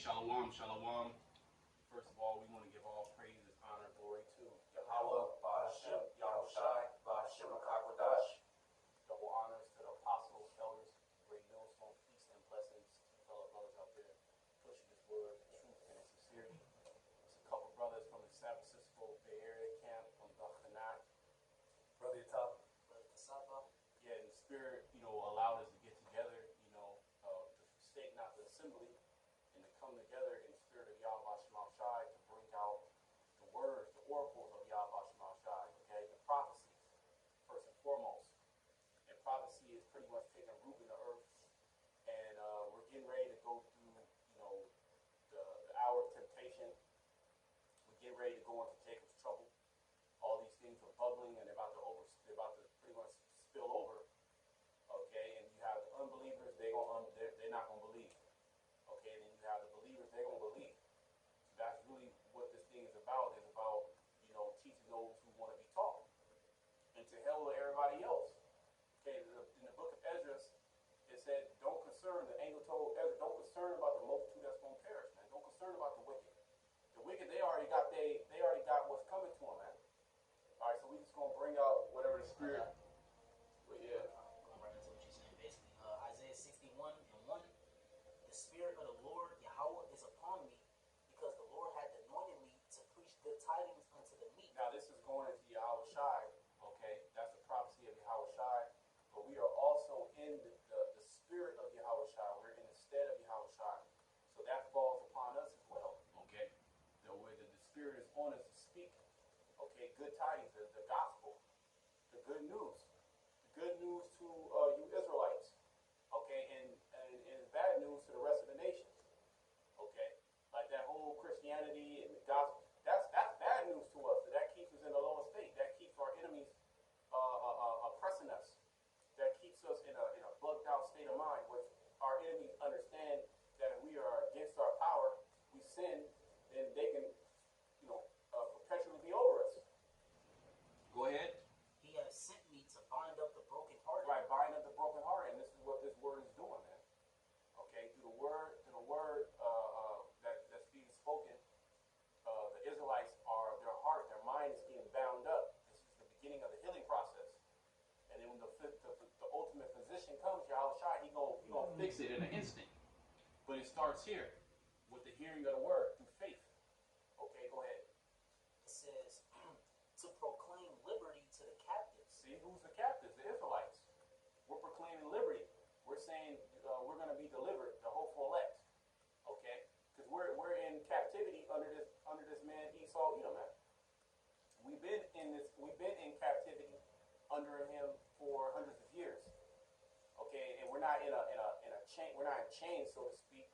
Shalom, shalom. First of all, we want to give all praises, honor, glory to Yahweh, Ba'ashem, Yahushai, Ba'ashem HaKakwadash. Double honors to the apostles, elders, great millstone, peace and blessings to the fellow brothers out there pushing this word, truth, and sincerity. There's a couple brothers from the San Francisco Bay Area camp from Bachanat. Brother Yatab. Brother Kasaba. Yeah, and the Spirit, allowed us to get together, to forsake not the assembly, and to come together in the spirit of Yahweh Shema Shai to bring out the words, the oracles of Yahweh Shema Shai, okay? The prophecies, first and foremost. And prophecy is pretty much taking root in the earth. And we're getting ready to go through, the hour of temptation. We're getting ready to go into Jacob's trouble. All these things are bubbling and they're about to pretty much spill over. Okay, and you have the unbelievers, they're not gonna believe. Okay, and then you have the believers, they're gonna believe. So that's really what this thing is about. It's about, teaching those who want to be taught. And to hell with everybody else. Okay, in the book of Ezra, it said, the angel told Ezra, don't concern about the multitude that's gonna perish, man. Don't concern about the wicked. The wicked, they already got what's coming to them, man. Alright, so we just gonna bring out whatever the spirit. But yeah. Going right into what you're saying, basically. Isaiah 61 and 1. The Spirit of the Lord, Yahweh, is upon me, because the Lord hath anointed me to preach good tidings unto the meek. Now this is going into Yahweh Shai, okay? That's the prophecy of Yahweh Shai. But we are also in the spirit of Yahweh Shai. We're in the stead of Yahweh Shai. So that falls upon us as well, okay? The way that the spirit is on us to speak, okay, good tidings, the gospel, the good news. The good news to you Israelites, okay, and bad news to the rest of the nations, okay? Like that whole Christianity and the gospel, that's bad news to us. That keeps us in a lower state. That keeps our enemies oppressing us. That keeps us in a bugged out state of mind, which our enemies understand that if we are against our power, we sin, then they can, perpetually be over us. Go ahead. He has sent me to bind up the brokenhearted. Right, bind up the brokenhearted, and this is what this word is doing, man. Okay, through the word that's being spoken, the Israelites their heart, their mind is being bound up. This is the beginning of the healing process. And then when the ultimate physician comes, Yahweh Shai, he gonna fix it in an instant. But it starts here with the hearing of the word through faith. Okay, go ahead. It says, to proclaim liberty to the captives. See, who's the captives? The Israelites. We're proclaiming liberty. We're saying we're going to be delivered, the hopeful elect. Okay? Because we're in captivity under this man Esau Edom, man. We've been in captivity under him for hundreds of years. Okay, and we're not in a chain. We're not in chains, so to speak.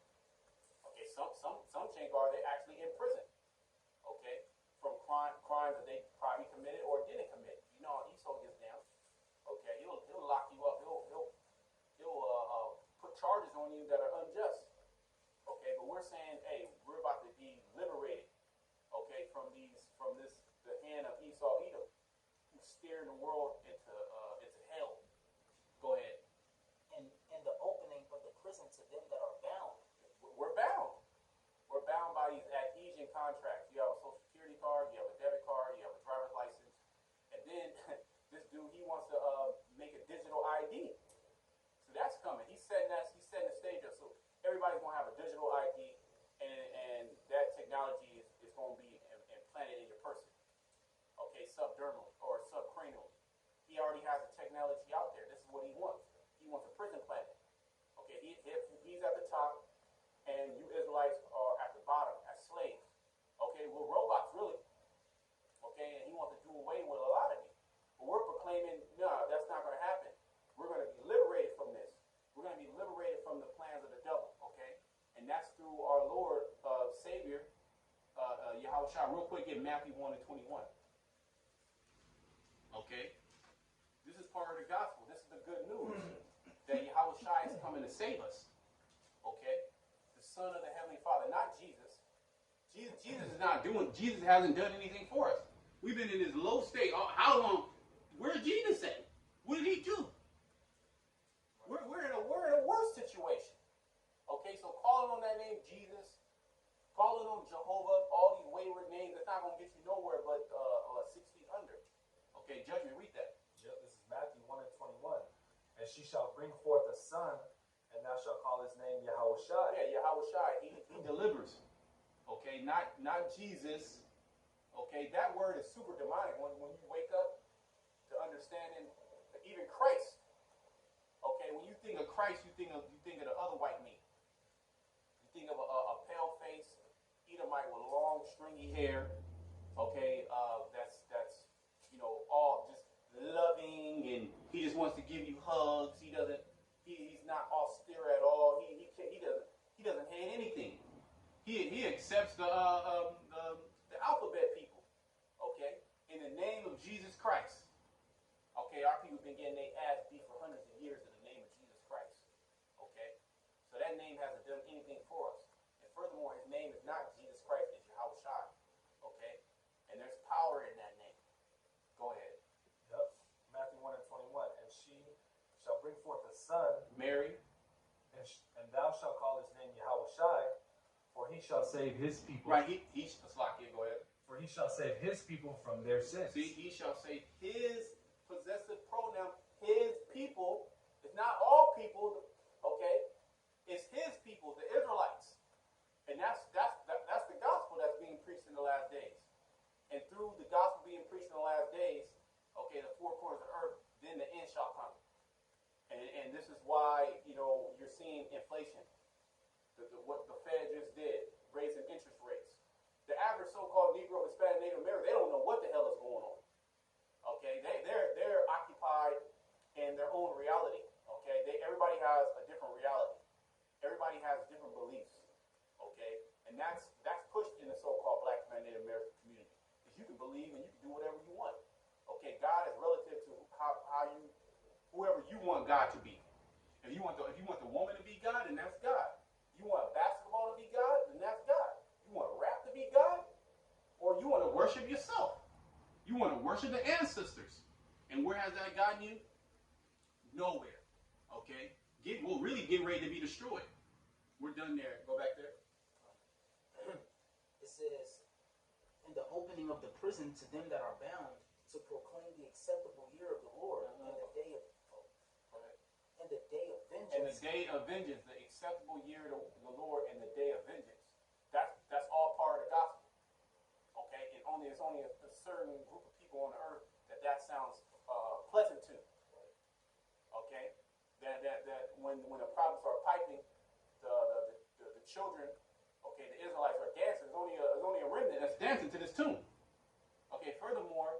Okay, some chains they're actually in prison. Okay, from crimes that they probably committed or didn't commit. You know how Esau gets down. Okay, he'll lock you up. He'll put charges on you that are unjust. Okay, but we're saying, hey, we're about to be liberated. Okay, from the hand of Esau Edom, who's steering the world into hell. Go ahead. And the opening of the prison to them that are bound. We're bound. We're bound by these adhesion contracts. You have a social security card, you have a debit card, you have a driver's license, and then this dude, he wants to make a digital ID. So that's coming. He's setting the stage up. So everybody's gonna have a digital ID, and that technology is gonna be implanted in your person. Okay, subdermally or subcranially. He already has the technology out there. This is what he wants. He wants a prison planet. Okay, he's at the top, and you Israelites are at the bottom as slaves. Okay, we're robots, really. Okay, and he wants to do away with a lot of you. But we're proclaiming, no, that's not going to happen. We're going to be liberated from this. We're going to be liberated from the plans of the devil. Okay, and that's through our Lord, Savior, Yahweh Shai. Real quick, get Matthew 1 and 21. Okay, this is part of the gospel. This is the good news that Yahweh Shai is coming to save us. Okay, the Son of the Heavenly Father, not Jesus. Jesus hasn't done anything for us. We've been in this low state. How long? Where's Jesus at? What did he do? We're in a worse situation. Okay, so calling on that name Jesus, she shall bring forth a son, and thou shalt call his name Yahushua. Yeah, Yahweh Shai, he delivers. Okay, not Jesus. Okay, that word is super demonic when you wake up to understanding even Christ. Okay, when you think of Christ, you think of the other white meat. You think of a pale face Edomite with long stringy hair. Okay, that's all just loving, and he just wants to give you hugs. He's not austere at all. He doesn't hate anything. He accepts the alphabet people, okay, in the name of Jesus Christ. Okay, our people been getting their ass beat for hundreds of years in the name of Jesus Christ. Okay, so that name hasn't done anything for us. And furthermore, his name is not Jesus Christ, it's Yahweh Shai. Okay, and there's power in that name. Go ahead. Yep. Matthew 1 and 21. And she shall bring forth a son, Mary. and thou shalt call his name Yahushua, for he shall save his people. Right, he's Slakia, go ahead. For he shall save his people from their sins. See, he shall save his possessive pronoun, his people. It's not all people, okay? It's his people, the Israelites. And that's the gospel that's being preached in the last days. And through the gospel being preached in the last days, okay, the four corners of the earth, then the end shall come. And this is why, you're seeing inflation. What the Fed just did, raising interest rates. The average so-called Negro, Hispanic, Native American, they don't know what the hell is going on. Okay, they're occupied in their own reality. Okay, everybody has a different reality. Everybody has different beliefs. Okay, and that's pushed in the so-called Black Hispanic, Native American community. Because you can believe and you can do whatever you want. Okay, God is relative to whoever you want God to be. If you want the woman to be God, then that's God. You want basketball to be God, then that's God. You want rap to be God, or you want to worship yourself. You want to worship the ancestors. And where has that gotten you? Nowhere. Okay? We'll really get ready to be destroyed. We're done there. Go back there. It says, in the opening of the prison to them that are bound, to proclaim the acceptable year of the Lord, and the day of vengeance. And the day of vengeance, the acceptable year of the Lord, and the day of vengeance. That's all part of the gospel. Okay, and it's only a certain group of people on the earth that sounds pleasant to. Okay, that when the prophets are piping, the children, okay, the Israelites are dancing. There's only a remnant that's dancing to this tune. Okay, furthermore,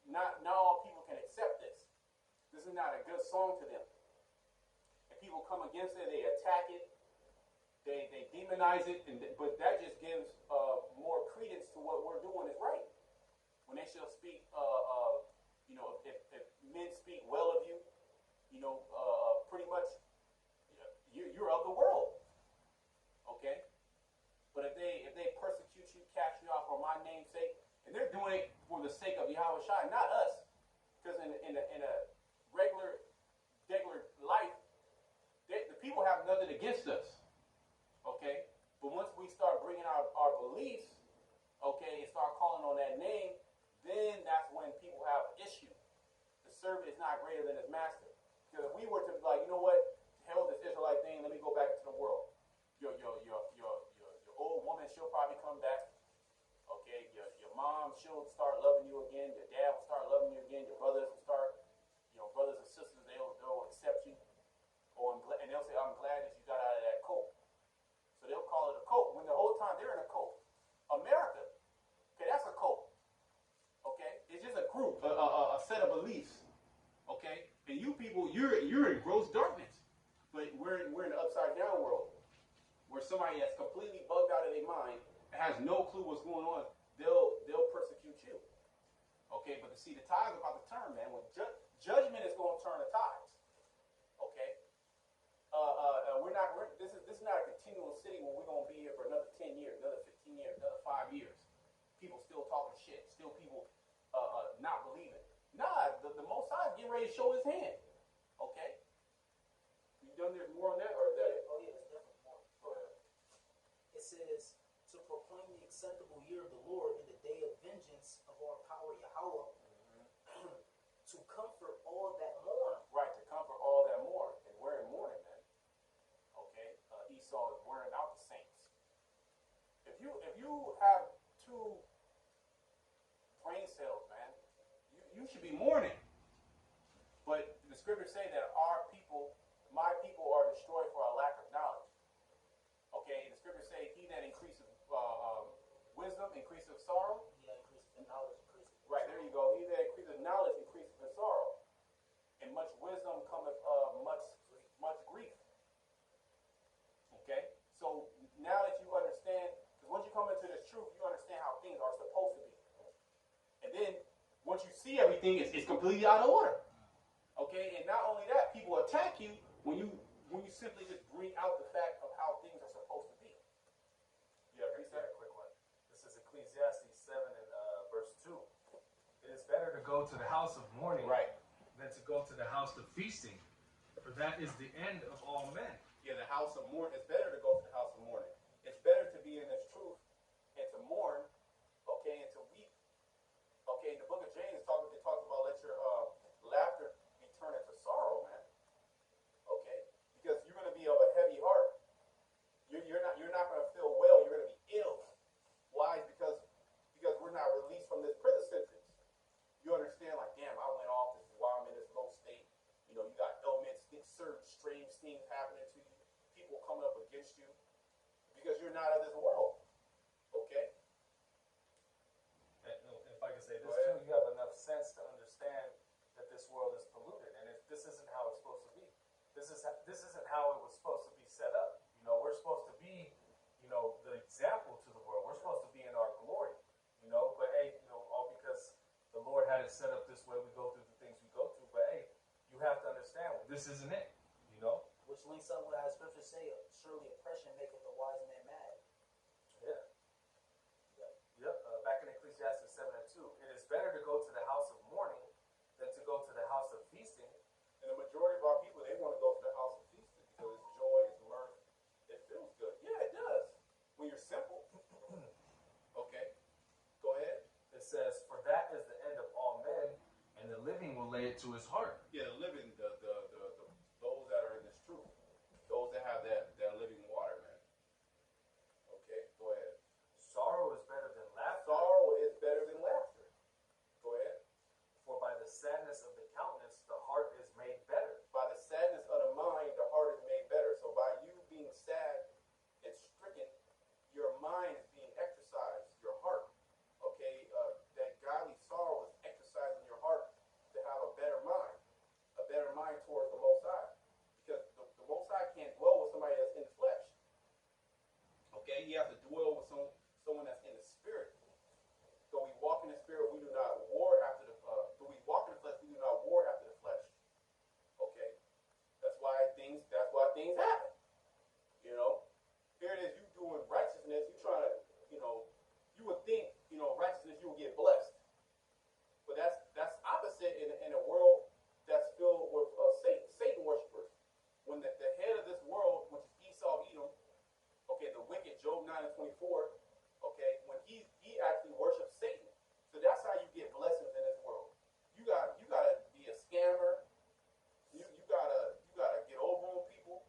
not all people can accept this. This is not a good song to them. And people come against it, they attack it, they demonize it, but that just gives more credence to what we're doing is right. When they shall speak, if men speak well of you, pretty much you're of the world. Okay? But if they persecute you, cast you out for my name's sake, and they're doing it for the sake of Yahweh Shai, not us. Because in a regular life, the people have nothing against us. Okay? But once we start bringing our beliefs, okay, and start calling on that name, then that's when people have an issue. The servant is not greater than his master. Because if we were to be like, you know what, hell this Israelite thing, let me go back into the world. Your old woman, she'll probably come back. Okay, your mom, she'll start loving you again. Your dad will start loving you again. Your brothers will start, brothers and sisters, they'll accept you. And they'll say, I'm glad that you got out of that cult. So they'll call it a cult when the whole time they're in a cult. America, okay, that's a cult. Okay, it's just a group, a set of beliefs. Okay, and you people, you're in gross darkness. But we're in the upside down world, where somebody that's completely bugged out of their mind, has no clue what's going on, they'll persecute you. Okay, but see, the tide's about to turn, man. When judgment is going to turn the tides. Okay, this is not a continual city where we're going to be here for another 10 years, another 15 years, another 5 years. People still talking shit, still people not believing. Nah, the Most High is getting ready to show his hand. Okay, you done? There's more on that, or is that it? Oh yeah, there's definitely more. Go ahead. It says, to proclaim the acceptable year of the Lord and the day of vengeance of our power Yahweh, to comfort all that mourn. Right, to comfort all that you should be mourning. But the scriptures say that my people are destroyed for a lack of knowledge. Okay, and the scriptures say, he that increases wisdom increases sorrow. He that increases in knowledge increases. Right, there you go. He that increases knowledge increases in sorrow. And much wisdom cometh much grief. Okay? So now that you understand, because once you come into this truth, you understand how things are supposed to be. And then once you see everything, it's completely out of order. Okay? And not only that, people attack you when you simply just bring out the fact of how things are supposed to be. Yeah, a quick one. This is Ecclesiastes 7 and verse 2. It is better to go to the house of mourning, Right, than to go to the house of feasting, for that is the end of all men. yeah, the house of mourning. It's better to go to the house of mourning. It's better to be in this truth and to mourn, okay, and to weep. Okay, in the book of James, it talks about let your laughter be turned into sorrow, man. Okay, because you're going to be of a heavy heart. You're not going to feel well. You're going to be ill. Why? Because we're not released from this prison sentence. You understand, like, damn, I went off. This is why I'm in this low state. You know, you got ailments, certain strange things happening to you, people coming up against you, because you're not of this world. Okay? And if I can say this too, you have enough sense to understand that this world is polluted, and this isn't how it's supposed to be. This isn't how it was supposed to be set up. You know, we're supposed to be, you know, the example to the world. We're supposed to be in our glory. You know, but hey, you know, all because the Lord had it set up this way, we go through the things we go through. But hey, you have to understand, this isn't it. You know. Which links up with how scriptures say, surely oppression maketh the wise man mad. Yeah. Yep. Back in Ecclesiastes 7 and 2, it is better to go to the house of mourning than to go to the house of feasting. And the majority of our people, they want to go to the house of feasting because it's joy, it's mirth, it feels good. Yeah, it does. When you're simple. Okay. Go ahead. It says, for that is the end of all men, and the living will lay it to his heart. Yeah, the living, those that are in this truth, those that have that living water, man. Okay, go ahead. Sorrow is better than laughter. Sorrow is better than laughter. Go ahead. For by the sadness of the countenance, the heart is made better. By the sadness of the mind, the heart is made better. So by you being sad and stricken, your mind is being exercised, your heart. Okay, that godly sorrow is exercising your heart to have a better mind towards the Most High. Because the Most High can't dwell with somebody that's in the flesh. Okay, he has to dwell with someone that's in the spirit. So we walk in the spirit, we do not war after the though we walk in the flesh, we do not war after the flesh. Okay? That's why things happen. You know? Here it is, you doing righteousness, you trying to, you know, you would think, you know, righteousness you will get blessed. But that's opposite in a world that's filled with Satan worshipers. When the head of this world, which is Esau, Edom, okay, the wicked, Job 9 and 24, okay, when he actually worships Satan. So that's how you get blessings in this world. You gotta be a scammer. You gotta get over on people.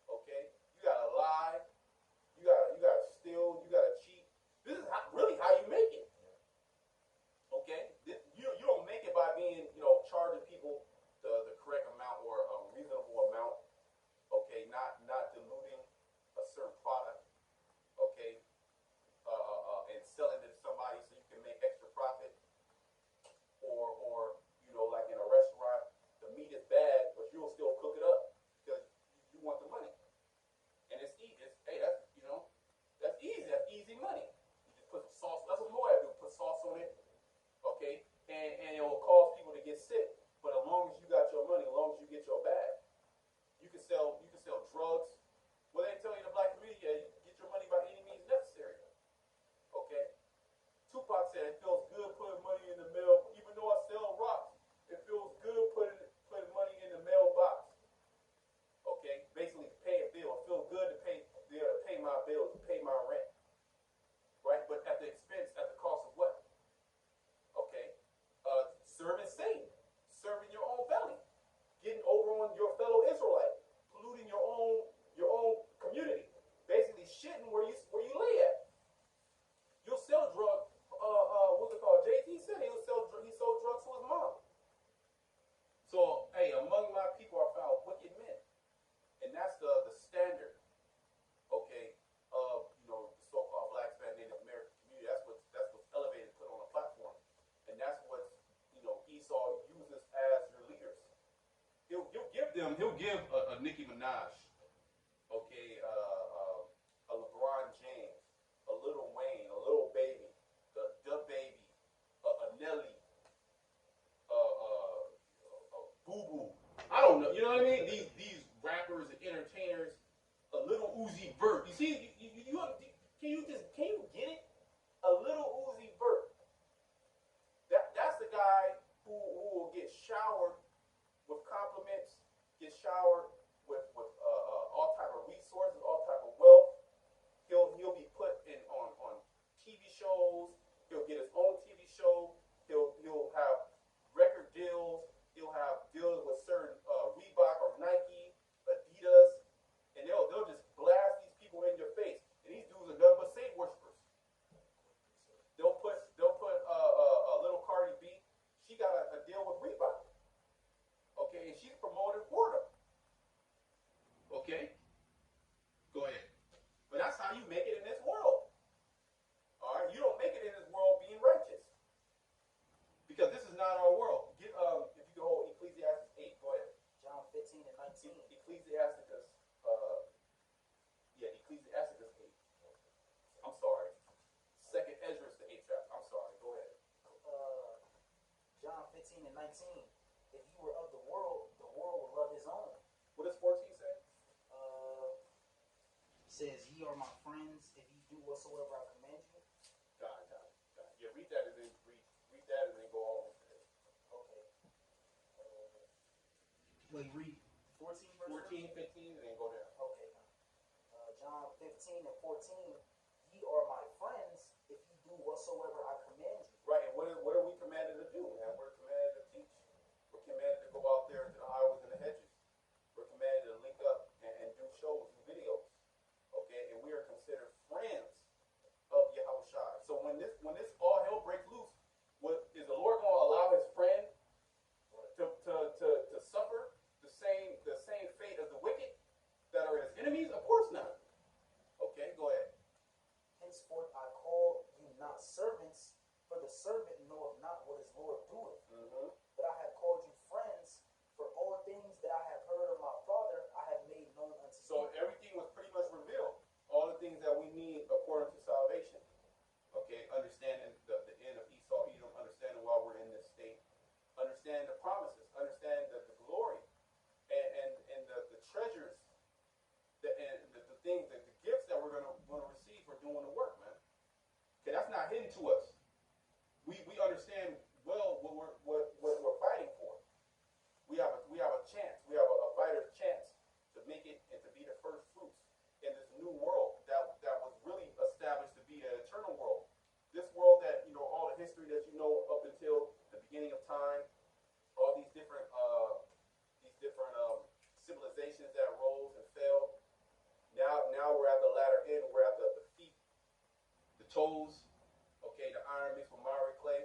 Okay, you gotta lie. You gotta steal. You gotta cheat. This is really how you make it. Okay, you don't make it by being, you know, charging people the correct amount or a reasonable amount. Okay, not diluting a certain product. Okay, and selling it to somebody so you can make extra profit. Or you know, like in a restaurant, the meat is bad, but you'll still cook it up because you want the money. And it's easy. Hey, that's, you know, that's easy. That's easy money. You just put some sauce. That's what Moab do. Put sauce on it. Okay, and it will cause people to get sick. But as long as you got your money, as long as you get your bag, you can sell drugs. Well, they tell you in the black community, yeah, you get your money by any means necessary. Okay, Tupac said it feels good putting money in the mail, even though I sell rocks. It feels good putting money in the mailbox. Okay, basically to pay a bill. It feels good to pay my bills, to pay my rent. Right, but at the cost of what? Okay, serving Satan. give a Nicki Minaj, okay, a LeBron James, a Lil Wayne, a Lil Baby, the Baby, a Nelly, Boo Boo. I don't know. You know what I mean? These rappers and entertainers, a little Uzi Vert. You see, can you get it? A little Uzi Vert. That's the guy who will get showered with compliments, get showered with all type of resources, all type of wealth. He'll be put in on TV shows. He'll get his own TV show. He'll have record deals. He'll have deals with certain Reebok or Nike, Adidas, and they'll just blast these people in your face. And these dudes are nothing but Satan worshipers. They'll put a little Cardi B. She got a deal with Reebok. Okay, and she's promoting boredom. Okay, go ahead. But that's how you make it in this world. All right, you don't make it in this world being righteous, because this is not our world. Get if you go hold Ecclesiastes 8, go ahead. John 15 and 19. Ecclesiasticus, Ecclesiasticus 8. I'm sorry. Second Ezra, the 8th chapter. I'm sorry. Go ahead. John 15 and 19. If you were of the world will love his own. What does 14 say? Says, ye are my friends if you do whatsoever I command you. God. Yeah, read that and then read that and then go on with it. Okay. Wait, read 14 verse 14, 15, and then go down. Okay. John 15 and 14. Ye are my friends if you do whatsoever I command you. Right, and what are we commanded to do? Man? We're commanded to teach. We're commanded to go out there into the highways and the hedges. We're commanded to link up and do shows and videos. Okay, and we are considered friends of Yahushua. So when this all hell breaks loose, is the Lord going to allow his friend to suffer the same fate as the wicked that are his enemies? Of course not. Okay, go ahead. Henceforth I call you not servants, for the servant knoweth not what his Lord doeth. Mm-hmm. But I have called you friends, for all things that I have heard of my Father I have made known unto you. So everything was pretty much revealed. All the things that we need according to salvation. Okay, understanding the end of Esau, Edom, understanding why we're in this state, understanding the promises, understanding the glory, and the treasures, and the things, the gifts that we're gonna receive for doing the work, man. Okay, that's not hidden to us. We understand well what we're fighting for. We have a chance. We have a fighter's chance to make it and to be the first fruits in this new world that was really established to be an eternal world. This world that, all the history that you know up until the beginning of time, all these different civilizations that rose and fell. Now we're at the latter end. We're at the feet, the toes. Okay, the iron mixed with miry clay.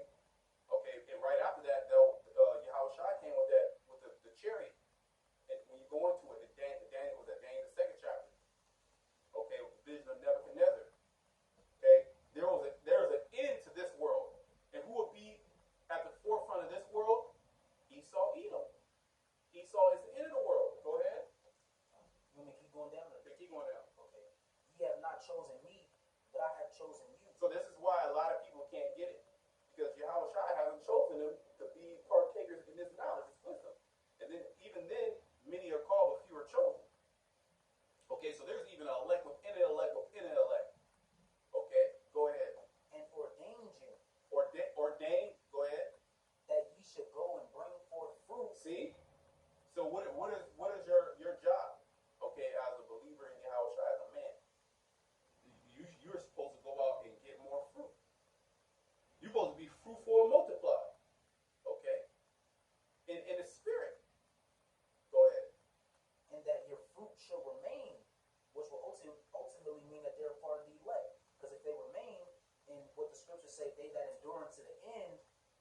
Okay, and right after that, though, Yahushua came with the chariot. And when you go into it, Daniel the second chapter. Okay, with the vision of Nebuchadnezzar. Okay, there's an end to this world, and who will be at the forefront of this world? Esau, Edom. Esau is the end of the world. Go ahead. You want me to keep going down? Okay, keep going down. Okay. Ye have not chosen me, but I have chosen you. So this is why a lot of people can't get it, because Yahushua hasn't chosen them to be partakers in this knowledge, this wisdom. And then even then, many are called, but few are chosen. Okay, so there's even an elect within an elect within an elect. Okay, go ahead. And ordained you. Ordained, go ahead. That ye should go and bring forth fruit. See? So what is your job? Okay, as a believer in Yahushua, as a man. You're supposed to go out and get more fruit. You're supposed to be fruitful and multiply. Okay? In the spirit. Go ahead. And that your fruit shall remain, which will ultimately mean that they're part of the elect. Because if they remain in what the scriptures say, they that endure unto the end,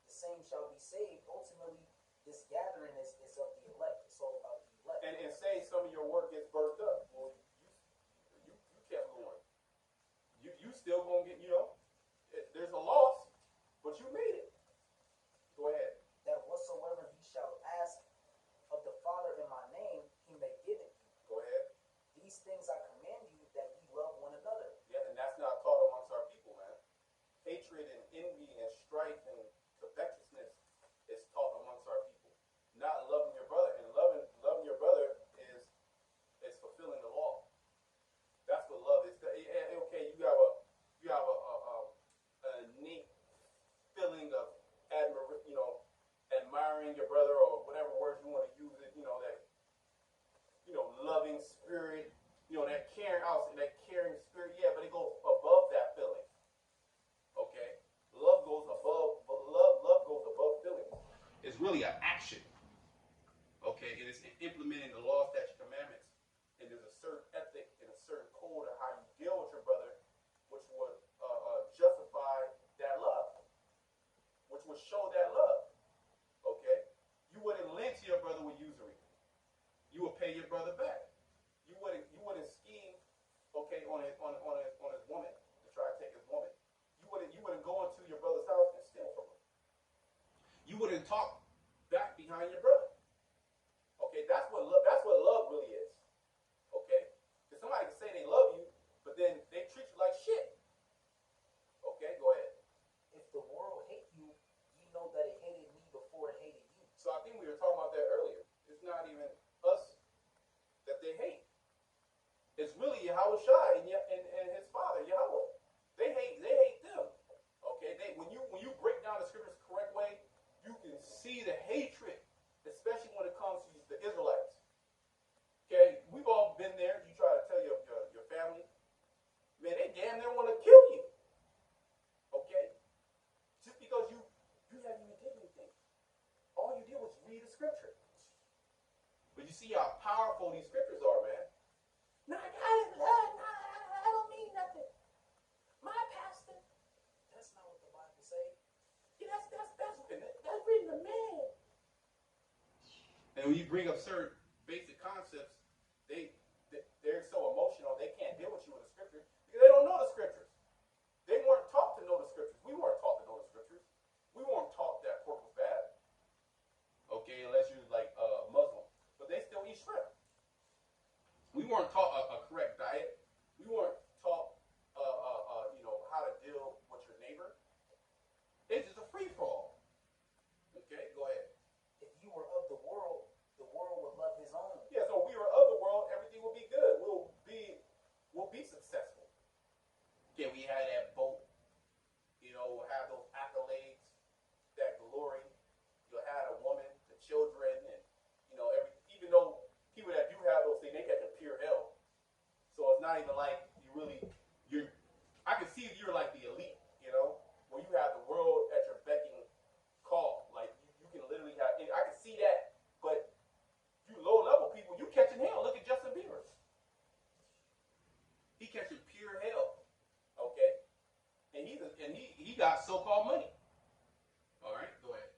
the same shall be saved. Ultimately, this gathering is of the elect. It's all about the elect. And say some of your work gets burnt up. Well, you kept going. You still gonna get, there's a loss, but you made it. Go ahead. That whatsoever ye shall ask of the Father in my name, he may really an action. Okay, it is implementing the law, statutes, commandments, and there's a certain ethic and a certain code of how you deal with your brother, which would justify that love, which would show that love. Okay, you wouldn't lend to your brother with usury. You would pay your brother back. You wouldn't scheme, okay, on his woman to try to take his woman. You wouldn't go into your brother's house and steal from him. You wouldn't talk back behind your brother. Okay, that's what love really is. Okay, because somebody can say they love you, but then they treat you like shit. Okay, go ahead. If the world hate you, you know that it hated me before it hated you. So I think we were talking about that earlier. It's not even us that they hate. It's really Yahweh Shai and his father Yahweh. They hate them. Okay, when you break down the scriptures the correct way, you can see the hatred, especially when it comes to the Israelites. Okay, we've all been there. You try to tell your family, man, they damn near want to kill you. Okay, just because you haven't even did anything. All you did was read the scripture. But you see how powerful these scriptures are, man. No, I got his blood. No, I don't mean nothing. My pastor. That's not what the Bible say. Yeah, that's reading the man. And when you bring up certain basic concepts, they're so emotional they can't deal with you with the scripture because they don't know the scriptures. They weren't taught to know the scriptures. We weren't taught to know the scriptures. We weren't taught that pork was bad. Okay, unless you're like Muslim, but they still eat shrimp. We weren't taught a correct diet. We weren't taught, how to deal with your neighbor. It's just a free for all. Okay, go ahead. If you were of the world would love his own. Yeah, so we were of the world. Everything will be good. We'll be successful. Okay, we had that boat. We'll have those accolades, that glory. You'll have a woman, the children, and even though people that do have those things, they get to pure hell. So it's not even like I can see you're like the elite, where you have the world at your beck and call. Like you can literally have, I can see that, but you low level people, you catching hell. Look at Justin Bieber. He catching pure hell. Okay? And he got so-called money. All right, go ahead.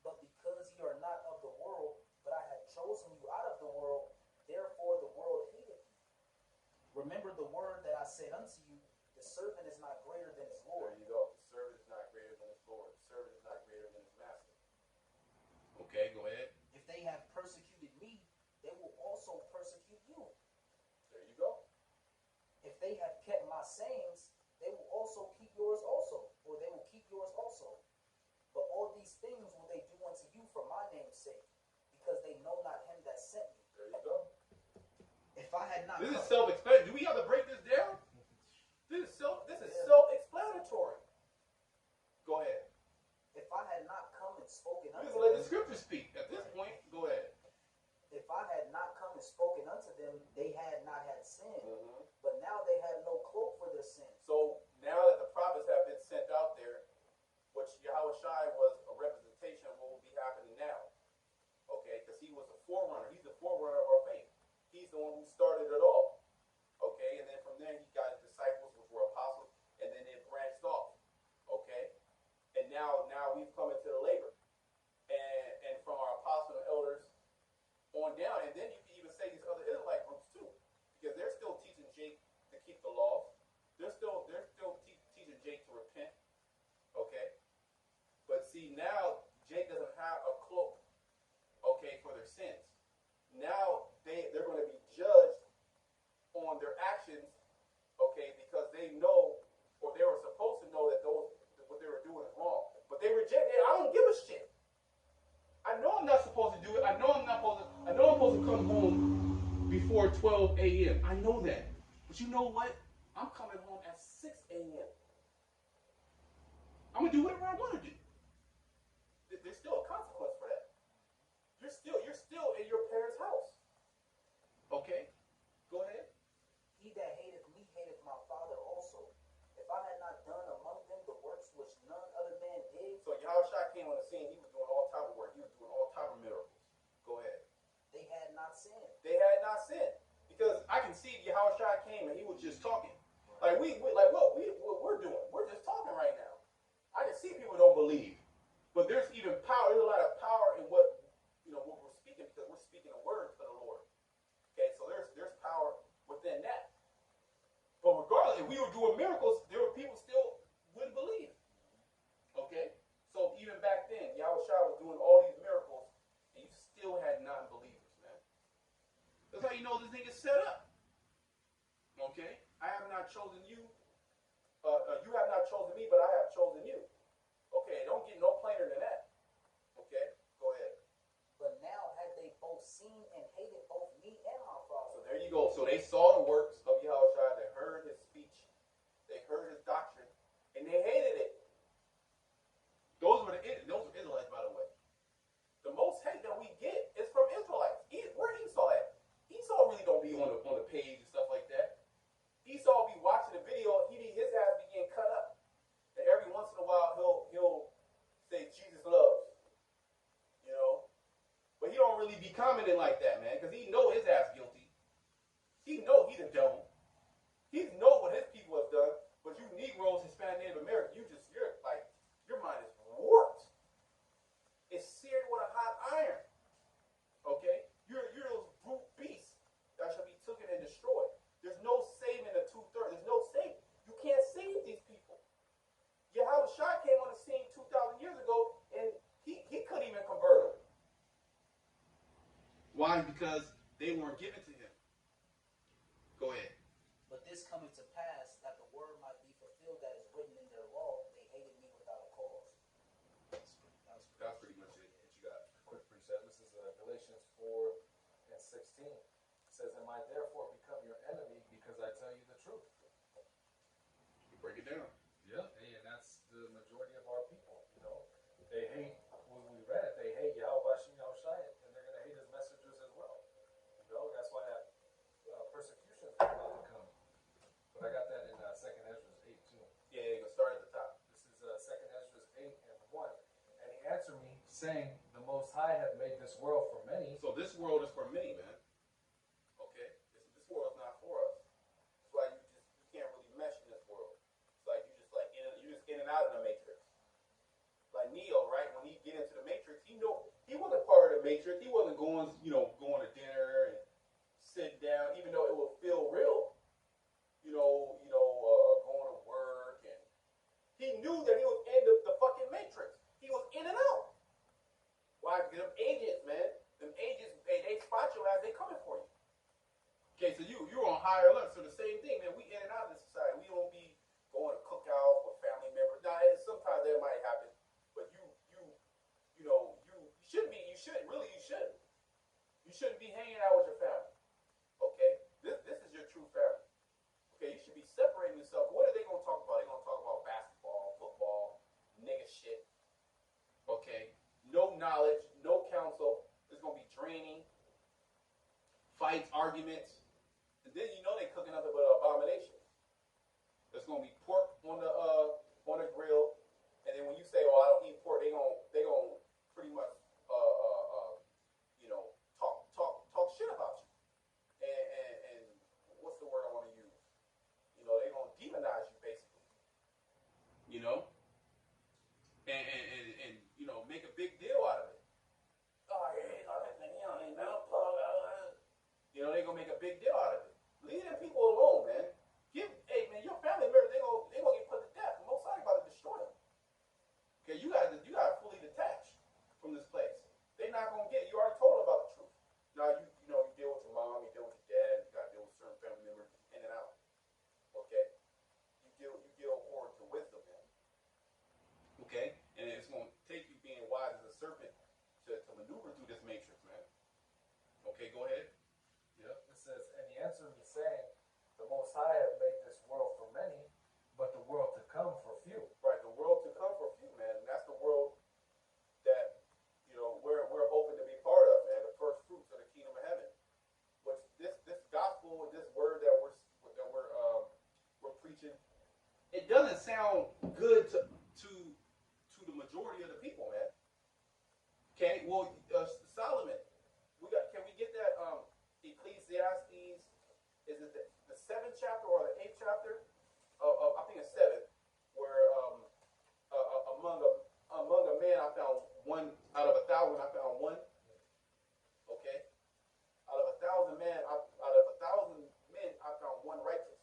But because you are not of the world, but I have chosen you out of the world, therefore the world hated you. Remember the word that I said unto you, the servant is not greater than his Lord. There you go. The servant is not greater than his Lord. The servant is not greater than his master. Okay, go ahead. If they have persecuted me, they will also persecute you. There you go. If they have kept my sayings, they will also keep yours also, or they will keep yours also. But all these things will they do unto you for my name's sake, because they know not him that sent me. There you go. If I had not This is come, self-explanatory. Do we have to break this down? This is self-explanatory. Go ahead. if I had not come and spoken We're unto gonna let the them, scripture speak. At this point, go ahead. if I had not come and spoken unto them, they had not had sin. Mm-hmm. But now they have no cloak for their sin. So now that the prophets have been sent out there, which Yahweh Shai was a representation of what will be happening now. Okay, because he was the forerunner. He's the forerunner of our faith. He's the one who started it all. Okay, and then from there he got his disciples, which were apostles, and then it branched off. Okay, and now we've come into the labor, and from our apostles and elders on down, and then you can even say these other Israelite groups too, because they're still teaching Jake to keep the laws. They're still teaching Jake to repent. Okay, but see now Jake doesn't have a cloak. Okay, for their sins. Now they're going to be judged on their actions. Okay, because they know, or they were supposed to know that what they were doing is wrong. But they rejected it. I don't give a shit. I know I'm not supposed to do it. I know I'm supposed to come home before 12 a.m. I know that. But you know what? I'm coming home at 6 a.m. I'm going to do whatever I want to do. There's still a consequence for that. You're still in your parents' house. Okay? Go ahead. He that hateth me hateth my Father also. If I had not done among them the works which none other man did, So Yahushua came on the scene. He was doing all type of work. He was was just talking. Like like what we're doing. We're just talking right now. I can see people don't believe, but there's even power. There's a lot of power in what what we're speaking because we're speaking a word to the Lord. Okay, so there's power within that. But regardless, if we were doing miracles, there were people still wouldn't believe. Okay, so even back then, Yahushua was doing all these miracles, and you still had non-believers, man. That's how you know this thing is set up. Okay, I have not chosen you. You have not chosen me, but I have chosen you. Okay, don't get no plainer than that. Okay, go ahead. But now had they both seen and hated both me and our Father. So there you go. So they saw the works of Yahushua, they heard his speech, they heard his doctrine, and they hated it. Those were Israelites, by the way. The most hate that we get is from Israelites. Where Esau at? Esau really don't be on the page and stuff like that. Esau be watching the video, his ass be getting cut up. And every once in a while he'll say Jesus loves. But he don't really be commenting like that, man, because he know his ass guilty. He know he the devil. He know what his people have done. But you Negroes, Hispanic, Native American, you're like, your mind is warped. It's seared with a hot iron. Okay? You're those brute beasts that shall be taken and destroyed. There's no saving the 2/3. There's no saving. You can't save these people. Yahushua came on the scene 2,000 years ago, and he couldn't even convert them. Why? Because they weren't given to him. Go ahead. But this coming to pass, that the word might be fulfilled that is written in their law, they hated me without a cause. That's pretty much it. What you got? Quick precept. This is Galatians 4:16. It says, "Am I therefore become your enemy because I tell you the truth?" You break it down. Yeah, and that's the majority of our people. They hate. We read it. They hate Yahweh Yahushua, and they're going to hate his messengers as well. That's why that persecution is about to come. But I got that in 2nd Ezra 8 too. Yeah, you can start at the top. This is 2nd Ezra 8:1. And he answered me, saying, "The Most High hath made this world for many." So this world is for many, man. Okay? This world is not for us. That's why you can't really mesh in this world. It's like you're just in and out of the matrix. Like Neo, right? When he get into the matrix, he wasn't part of the matrix. He wasn't going to dinner and sitting down, even though it would feel real. Going to work, and he knew that he was in the fucking matrix. He was in and out. Why? Because them agents, man. Them agents, they spot your ass. They coming for you. Okay, so you're on higher alert. So the same thing, man. We in and out of this society. We don't be going to cookouts with family members. Now, sometimes that might happen, but you shouldn't be. You shouldn't. You shouldn't be hanging out with your family. Okay, this is your true family. Okay, you should be separating yourself. What are they gonna talk about? They're gonna talk about basketball, football, nigga shit. Okay, no knowledge, no counsel. It's gonna be draining, fights, arguments, and then they're cooking nothing but abominations. There's gonna be pork on the grill, and then when you say, "Oh, I don't eat pork," they gonna pretty much talk shit about you. And what's the word I want to use? They're gonna demonize you basically. And make a big deal out of it. Oh, they're gonna make a big deal out of it. Leave them people alone, man. Your family members, they gonna get put to death. Most likely about to destroy them. Okay, you gotta fully detach from this place. They're not gonna get it. You already told them about the truth. Now you deal with your mom, you deal with your dad, you gotta deal with certain family members in and out. Okay? You deal according to wisdom, man. Okay? And it's gonna take you being wise as a serpent to maneuver through this matrix, man. Okay, go ahead. Yep. It says, "And he answered me, saying, The Most High hath made this world for many, but the world to come for few." Right, the world to come for few, man. And that's the world that we're hoping to be part of, man. The first fruits of the kingdom of heaven. Which this gospel, this word that we're preaching, it doesn't sound good to the majority of the people, man. Okay, well, Solomon, can we get that Ecclesiastes? Is it the 7th chapter or the chapter of I think it's 7, where among a man I found one out of 1,000. I found one. Okay, out of 1,000 men, out of 1,000 men, I found one righteous.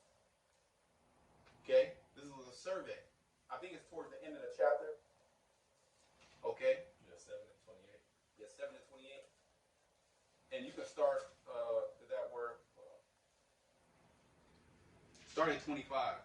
Okay, this was a survey. I think it's towards the end of the chapter. Okay. Yeah, 7:28. Yeah, 7-28. And you can start that word. Start at 25.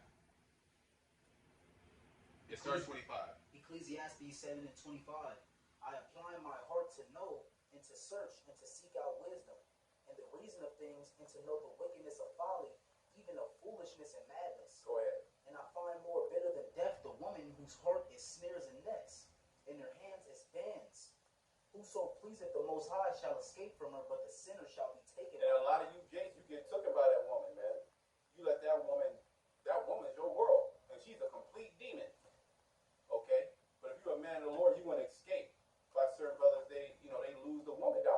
Yeah, start at 25. Ecclesiastes 7:25. I apply my heart to know and to search and to seek out wisdom and the reason of things and to know the wickedness of folly, even of foolishness and madness. Go ahead. And I find more bitter than death the woman whose heart is snares and nets, and her hands is bands. Whoso pleaseth the Most High shall escape from her, but the sinner shall be taken. And a lot of you James, you get taken by that woman, man. You let that woman is your world, and she's a complete demon. Okay, but if you're a man of the Lord, you want to escape. Like certain brothers, they lose the woman. That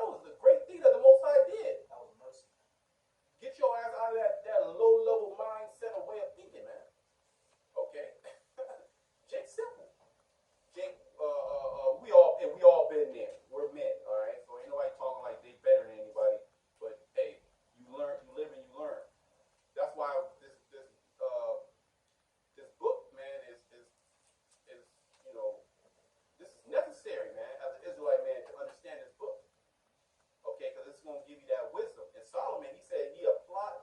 was the great thing that the Most High did. That was mercy. Get your ass out of that low level mindset or way of thinking, man. Okay, Jake's simple. Jake, we all been there. We're men, all right. So ain't nobody talking like they better than anybody. But hey, you learn, you live, and you learn. That's why this book, man, is this is necessary, man, as an Israelite man to understand this book. Okay, because it's going to give you that wisdom. And Solomon, he said he applied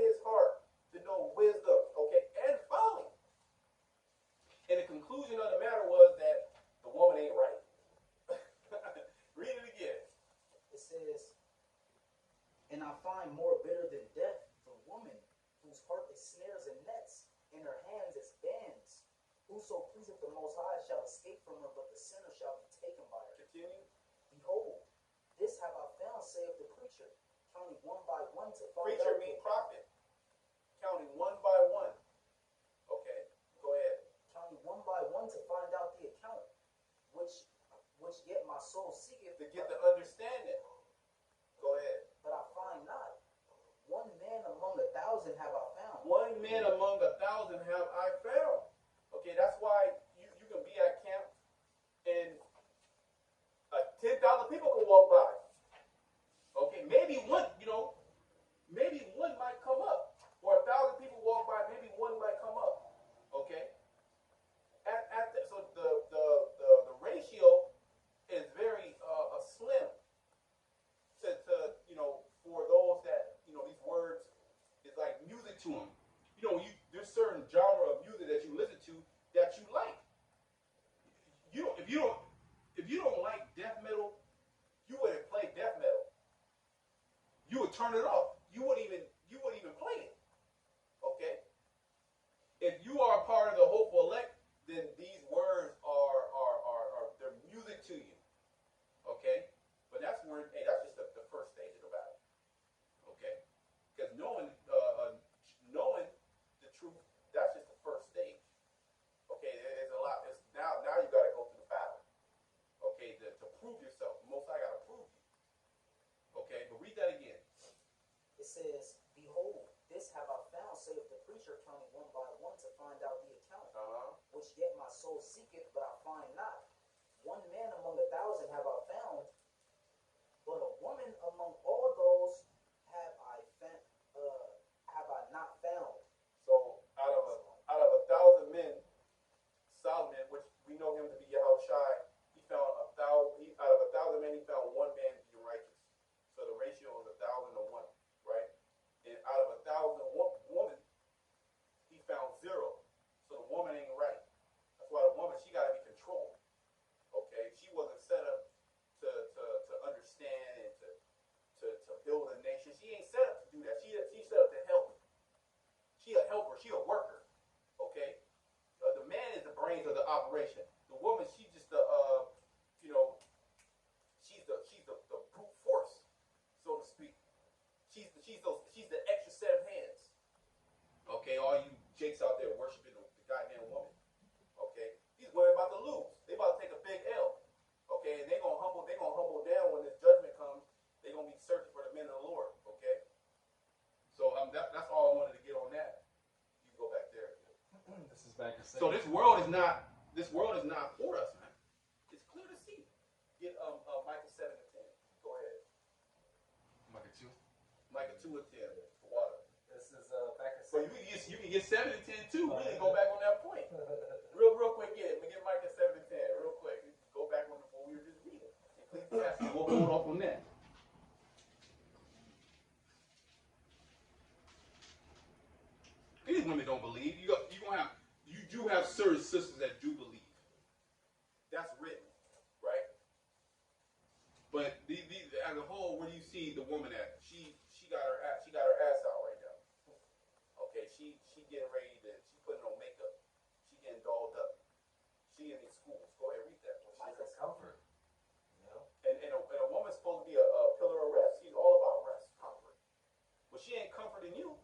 his heart to know wisdom, okay, and folly. And the conclusion of the matter was that the woman ain't right. Read it again. It says, and I find more bitter than death the woman whose heart is snares and nets, in her hands is bands. Whoso pleaseth the Most High shall escape from her, but the sinner shall be taken by her. Continue. Behold, this have I found, saith the preacher, counting one by one to find Preacher out. means prophet. Counting one by one. Okay, go ahead. Counting one by one to find out the account, which yet my soul seeketh, To get the understanding. Go ahead. but I find not. One man among 1,000 have I found. One man among 1,000 have I found. Okay, that's why you can be at camp and 10,000 people can walk by. Okay, maybe one might come up. Or 1,000 people walk by, maybe one might come up. Okay? So the ratio is very slim to for those that these words is like music to them. There's certain genre of music that you listen to that you like. If you don't like death metal, you wouldn't play death metal. You would turn it off. You wouldn't even play it. Okay? If you are a part of the hopeful elect, then these words are they're music to you. Okay? But that's just the first stage of the battle. Okay? Because knowing the truth, that's just the first stage. Okay, there's a lot. Now you got to go through the battle. Okay, to prove yourself. Most I got to prove you. Okay, but read that again. Micah 2 and 10 for water. This is back in. So you can get 7 and 10 too. Really go back on that point. Real quick, get it. Let me get Micah 7 and 10 real quick. Go back on what we were just reading. Ecclesiastes. We'll hold off on that. These women don't believe. You do have certain sisters that do believe. That's written, right? But as a whole, where do you see the woman at? She got her ass out right now. Okay, she getting ready to. She putting on makeup. She getting dolled up. She in these schools. Go ahead, read that. That's comfort. You know. And a woman's supposed to be a pillar of rest. She's all about rest, comfort. But she ain't comforting you.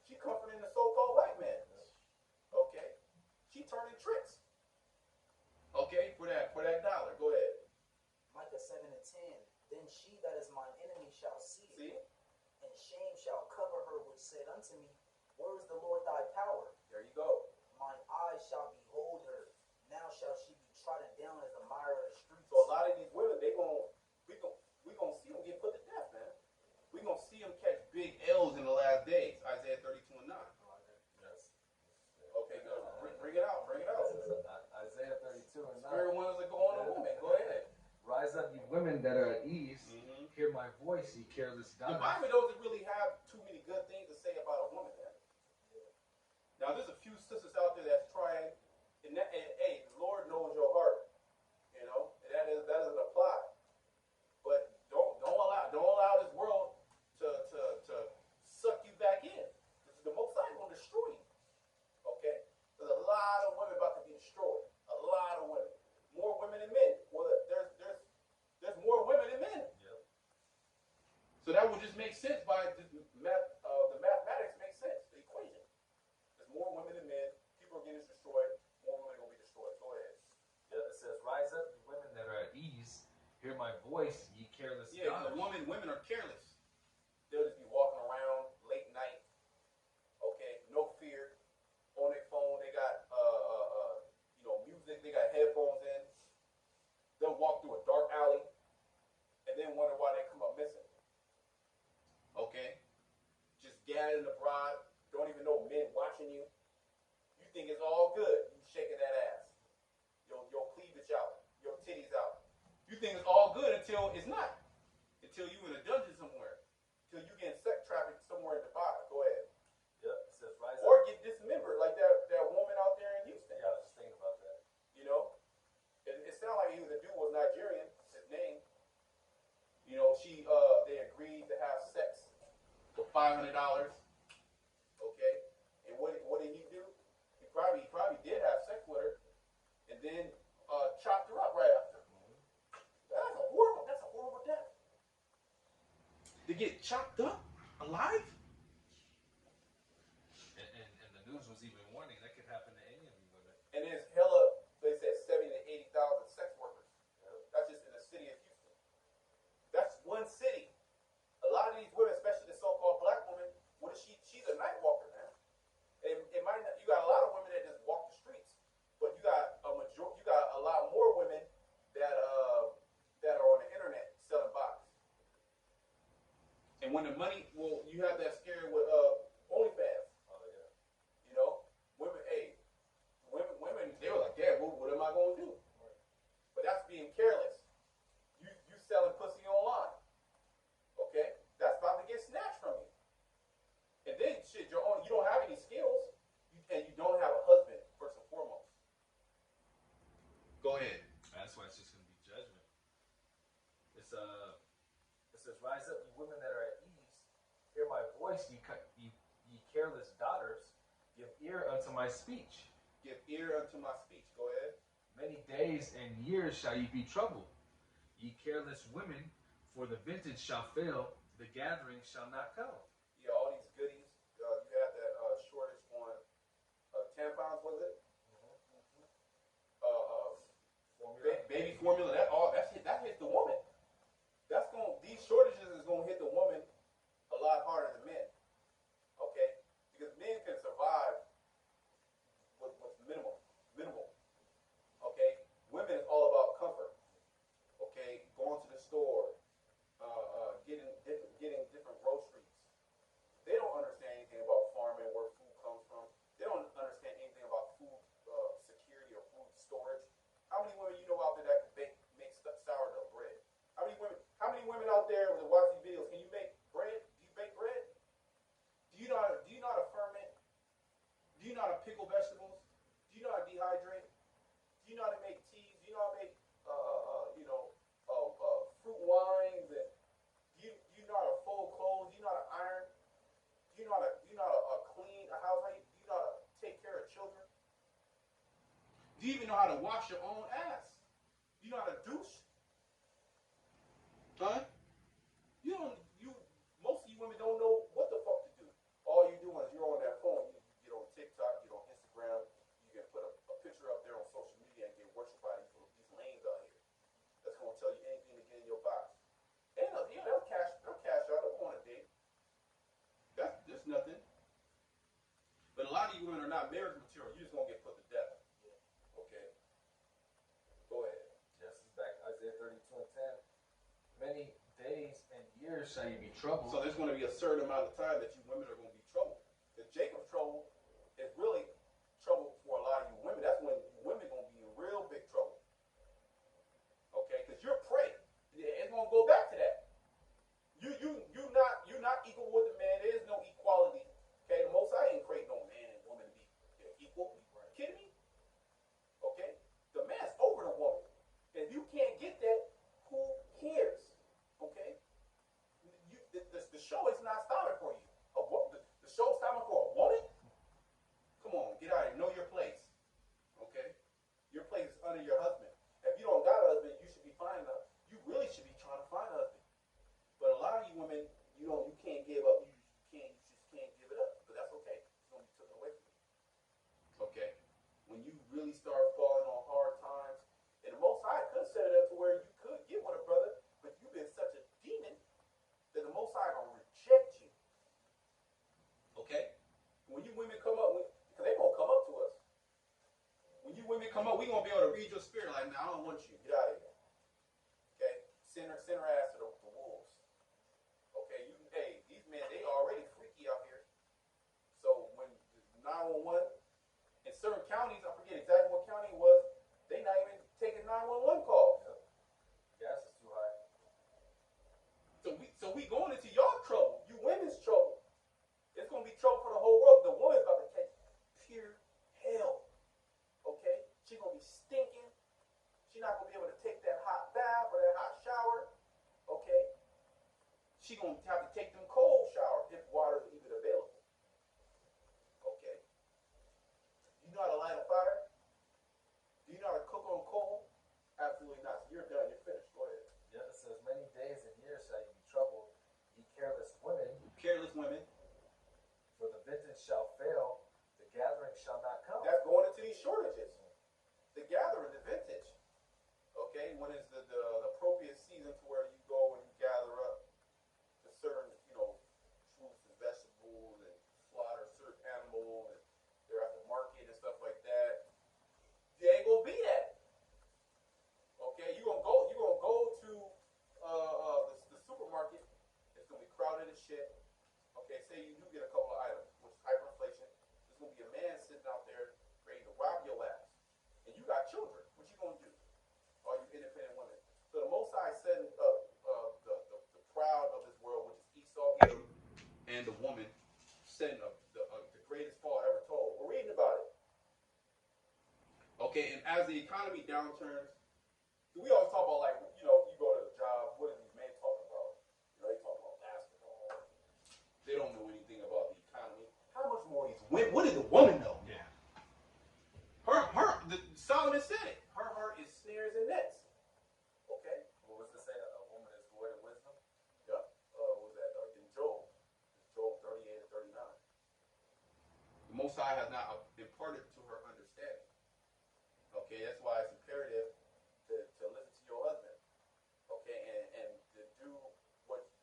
She comforting the so-called white man. Okay, she turning tricks. Okay, for that dollar. Go ahead. Micah 7 and 10. Then she that is mine enemy shall see See? it, and shame shall cover her which said unto me, where is the Lord thy power? There you go. Mine eyes shall behold her. Now shall she be trodden down as the mire of the streets. So a lot of these women, we gonna see them get put to death, man. We gonna see them catch big L's in the last days. Isaiah 32 and 9. Yes. Okay, go. Bring it out. Bring it out. Isaiah 32 and 9. Spirit ones are going to women. Go ahead. Rise up, ye women that are at ease. Mm-hmm. Hear my voice, ye careless The daughters. Bible doesn't really have too many good things to say about a woman, man. Now, there's a few sisters out there that's trying, and hey, the Lord knows your heart, you know, and that doesn't apply. But don't allow this world to suck you back in. The Most High is going to destroy you. Okay, there's a lot of women about to be destroyed. A lot of women, more women than men. Well, there's more women than men. Yep. So that would just make sense by the mathematics makes sense. The equation. There's more women than men. People are getting destroyed. More women are going to be destroyed. Go ahead. Yeah, it says, rise up, ye women That are at ease. Hear my voice, ye careless Yeah, daughters. women are careless. They'll just be walking around late night. Okay, no fear. On their phone, they got music. They got headphones in. They'll walk through a dark alley, and then wonder why they come up missing. Okay, just gathering the bride. Don't even know men watching you. You think it's all good. You shaking that ass. Your cleavage out. Your titties out. You think it's all good until it's not. Until you in a dungeon somewhere. Until you getting sex trafficked somewhere in Dubai. Go ahead. Yep, it says, rise Or up. get dismembered like that woman out there in Houston. Yeah, I was just thinking about that. You know? It sounded like the dude was Nigerian. His name. You know, they agreed to have sex for $500. Okay? And what did he do? He probably did have sex with her. And then chopped her up right after. That's a horrible death. To get chopped up alive? And the news was even warning that could happen to any of you women. And there's hella, they said 70 to 80,000 sex workers. That's just in the city of Houston. That's one city. A lot of these women, especially the so-called black woman, what is she? She's a night walker, man. It might not, you got a lot of women that just walk the streets, but you got a lot more women that are on the internet selling box. And when the money, well, you have that scary with OnlyFans. Oh, yeah. You know, women, they were like, damn, what am I going to do? But that's being careless. You selling pussy online. Okay? That's about to get snatched from you. And then, shit, you don't have any skills, and you don't have a husband, first and foremost. Go ahead. That's why it's just going to be judgment. It says, rise up, ye women that are at ease. Hear my voice, ye careless daughters. Give ear unto my speech. Give ear unto my speech. Go ahead. Many days and years shall ye be troubled. Ye careless women, for the vintage shall fail, the gathering shall not come. Yeah, all these goodies. You had that shortage on tampons, was it? Baby formula. That hits the woman. These shortages is gonna hit the woman a lot harder than men. Okay, because men can survive with minimal. Okay, women is all about comfort. Okay, going to the store, getting different groceries. Do you even know how to wash your own ass? Do you know how to douche? Huh? Most of you women don't know what the fuck to do. All you doing is you're on that phone. You get on TikTok, get on Instagram. You can put a picture up there on social media and get worship by these lanes out here. That's gonna tell you anything to get in your box. And they'll cash out. They'll go on a date. That's nothing. But a lot of you women are not marriage material. You're just gonna get put to death. Okay. Go ahead. Yes, it's back Isaiah 32:10. Many days and years shall you be troubled. So there's going to be a certain amount of time that you women are going to be troubled. The Jacob's trouble is really trouble for a lot of you women. That's when women are going to be in real big trouble. Okay, because you're prey. It's going to go back to that. You're not equal with the man. There is no equality. Okay, the Most High ain't create no man and woman to be equal. Are you kidding me? Okay, the man's over the woman. If you can't get that, who cares? Okay, the show is not stopping for you. The show's stopping for a woman. Come on, get out of here. Know your place. Okay, your place is under your husband. If you don't got a husband, you should be fine enough. You really should be trying to find a husband. But a lot of you women, you can't give up. You just can't give it up. But that's okay. It's gonna be taken away from you. Okay, when you really start falling on hard times, and the Most High could set it up to where you could get with a brother, but you've been such a demon that the Most High gonna reject you. Okay? When you women come up, because they gonna come up to us. When you women come up, we gonna be able to read your spirit like, nah, I don't want you. Get out of here. Okay? Send her ass to the wolves. Okay? Hey, these men, they already freaky out here. So when 911 in certain counties, I forget exactly what county it was, they not even taking 911 calls. Yep. Gas is too high. So we going into y'all trouble. You women's trouble. It's gonna be trouble for the whole world. The woman's about to catch pure hell. Okay? She's gonna be stinking. She's not gonna be able to take that hot bath or that hot shower. Okay? She's gonna have to take them cold showers if water is even available. Okay? You know how to light a fire? Do you know how to cook on coal? Absolutely not. So you're done. You're finished. Go ahead. Yeah, it says, many days and years shall you be troubled, ye careless women, Careless women. for the vintage shall fail, the gathering shall not come. That's going into these shortages. The gathering, the vintage. Okay, when is the appropriate season to where you go and you gather up the certain, fruits and vegetables and slaughter certain animals and they're at the market and stuff like that. There ain't gonna be that. Okay, you're gonna go to the supermarket. It's gonna be crowded as shit. Okay, say you do get a couple of items, which is hyperinflation. There's gonna be a man sitting out there ready to rob your ass, and you got children. What you gonna do? All you independent women. So the Most High setting up the crowd of this world, which is Esau, Edom, and the woman, setting up the greatest fall ever told. We're reading about it. Okay, and as the economy downturns, we always talk about you go to the job. What are these men talking about? They talk about basketball. They don't know anything about the economy. How much more these women? What did the woman know? Yeah. Solomon said it. Her heart is snares and nets. Okay. What was it say? A woman is void of wisdom? Yep. What was that? In Job. Job 38 and 39. The Most High has not imparted to her understanding. Okay, that's why it's imperative to listen to your husband. Okay, and to do what's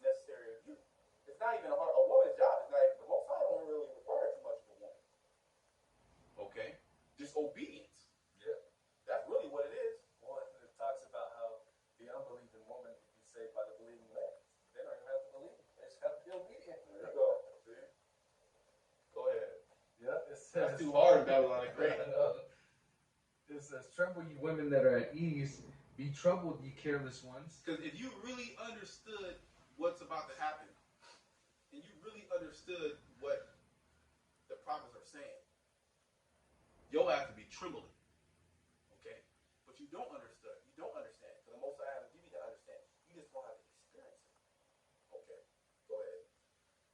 necessary of you. It's not even a woman's job. It's not even, the Most High don't really require too much of a woman. Okay, just obedience. Yeah. That's really what it is. Well, it talks about how the unbelieving woman can be saved by the believing man. They don't even have to believe. They just have to be obedient. There you go. See? Go ahead. Yeah, it says. That's too hard in Babylonic Great. It says, Tremble, you women that are at ease. Be troubled, ye careless ones. Because if you really understood what's about to happen, and you really understood what the prophets are saying, you'll have to be trembling. Okay? But you don't understand. You don't understand. Because the Most High hasn't given you to understand. You just won't have to experience it. Okay. Go ahead.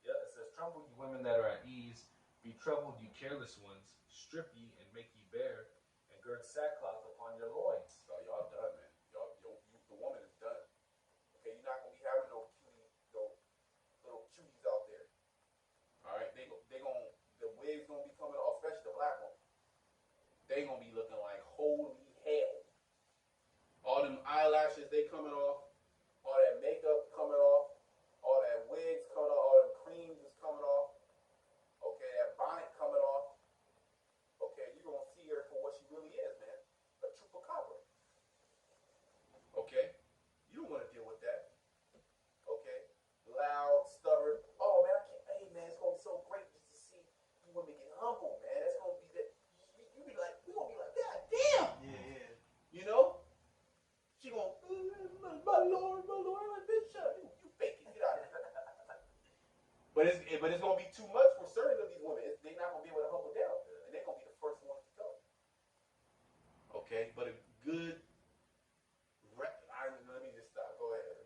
yeah, it says, Tremble, you women that are at ease. Be troubled, you careless ones. Strip ye and make ye bare, and gird sackcloth upon your loins. So y'all done, man. The woman is done. Okay, you're not gonna be having no cutie, no little cuties out there. All right, the wigs gonna be coming off, especially the black one. They gonna be looking like holy hell. All them eyelashes they coming off, all that makeup coming off, all that wigs coming off, all them creams is coming off. Okay, that bonnet coming off. Okay, you're gonna see her for what she really is, man. A chupacabra. Okay? You don't want to deal with that. Okay? Loud, stubborn. Oh man, I can't. Hey man, it's gonna be so great just to see you women get humble, man. That's gonna be that. You be like, we gonna be like, God damn. Yeah. You know? She gonna, my lord, like, bitch, shut up. You fake it. Get out of here. But it's gonna be too much for certain of these women. They're not gonna be able to humble down, and they're gonna be the first ones to go. Okay, but a good. Let me just stop. Go ahead.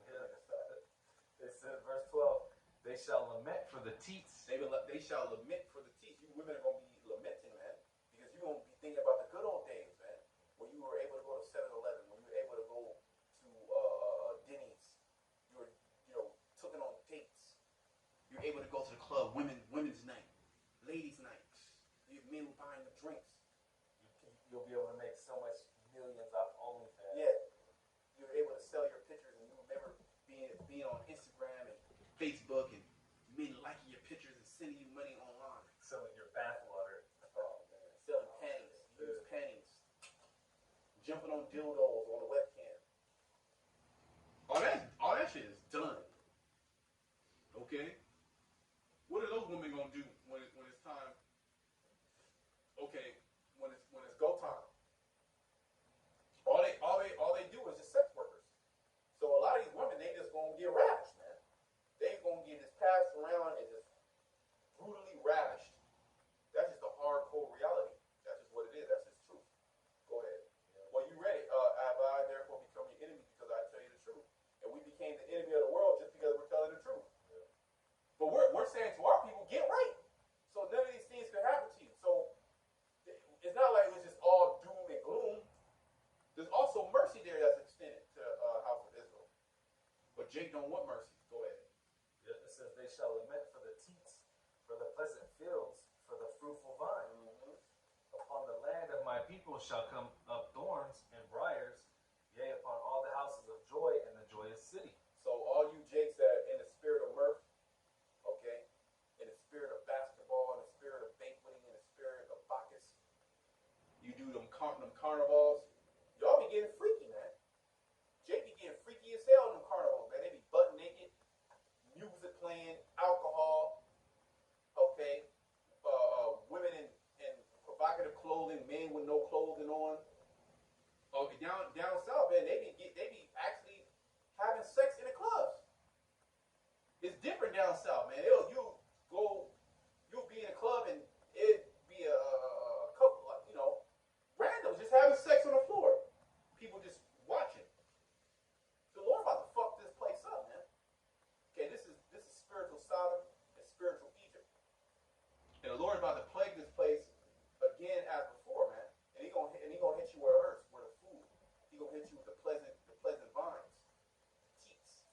It says, verse 12, they shall lament for the teats. They shall lament for the teeth. You women are gonna be lamenting, man, because you're gonna be thinking about the good old days, man, when you were able to go to 7-Eleven, when you were able to go to Denny's. You were, taking on dates. You're able to go to the club, women's night, ladies' night. You have men buying the drinks. You'll be able to make so much millions off OnlyFans. Yeah, you're able to sell your pictures, and you remember being on Instagram and Facebook, and men liking your pictures and sending you money online. Selling your bathwater. Oh man, selling panties, used panties, jumping on dildos on the webcam. All that shit is done. Okay, what are those women gonna do when it's time? Okay, when it's go time. All they do is just sex workers. So a lot of these women, they just gonna get ravished, man. They gonna get just passed around and just brutally ravished. That's just a hardcore reality. That's just what it is. That's just truth. Go ahead. Yeah. Well, you read it. Have I therefore become your enemy because I tell you the truth? And we became the enemy of the world just because we're telling the truth. Yeah. But we're saying to our people, get right. So none of these things can happen to you. So it's not like it's just all doom and gloom. There's also mercy there that's extended to House of Israel. But Jake don't want mercy. Go ahead. Yeah, it says they shall lament for the teats, for the pleasant fields, for the fruitful vine. Mm-hmm. Upon the land of my people shall come up thorns and briars, yea, upon all the houses of joy and the joyous city. So all you Jakes that are in the spirit of mirth, okay, in the spirit of basketball, in the spirit of banqueting, in the spirit of Bacchus, you do them carnivals. Y'all be getting freaky, man. Jake be getting freaky as hell in them carnivals, man. They be butt naked, music playing, alcohol, okay, women in provocative clothing, men with no clothing on. Okay, down south, man, they be actually having sex in the clubs. It's different down south, man. You'll be in a club and it'd be a couple, randoms just having sex on the floor. People just watching. The Lord about to fuck this place up, man. Okay, this is spiritual Sodom and spiritual Egypt. And the Lord about to plague this place again as before, man. And he gonna hit you where it hurts, where the food. He gonna hit you with the pleasant vines, teats.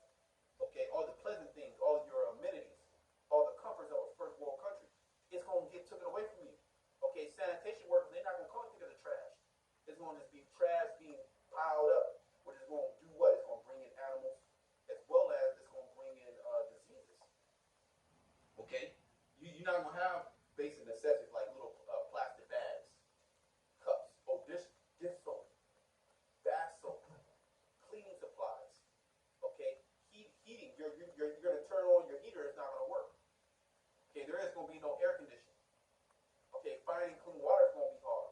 Okay, all the pleasant things, all your amenities, all the comforts of a first world country. It's gonna get taken away from you. Okay, sanitation workers, they're not gonna come and pick up the trash. It's gonna just be trash being piled up, which is gonna do what? It's gonna bring in animals, as well as it's gonna bring in diseases. Okay, you're not gonna have basic necessities like little plastic bags, cups, dish soap, bath soap, cleaning supplies. Okay, heating. You're gonna turn on your heater. It's not gonna work. Okay, there is gonna be no air conditioning. Okay, finding clean water is gonna be hard.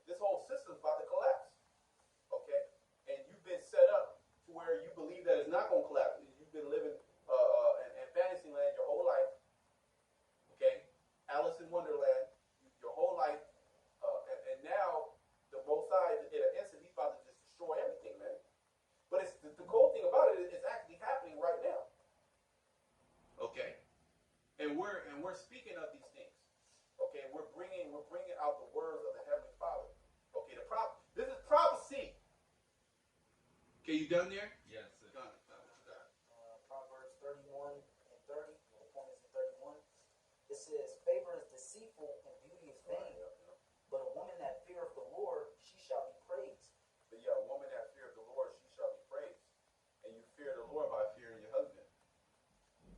This whole system's about to collapse. Okay, and you've been set up to where you believe that it's not gonna collapse. You've been living in fantasy land your whole life. Okay, Alice in Wonderland, your whole life, and now the Most High, in an instant, he's about to just destroy everything, man. But it's the cool thing about it is it's actually happening right now. Okay, you done there? Yes, sir. Done. What you got? Proverbs 31 and 30. The point is in 31. It says, "Favor is deceitful and beauty is vain, but a woman that feareth the Lord, she shall be praised." But yeah, a woman that fears the Lord, she shall be praised. And you fear the Lord by fearing your husband.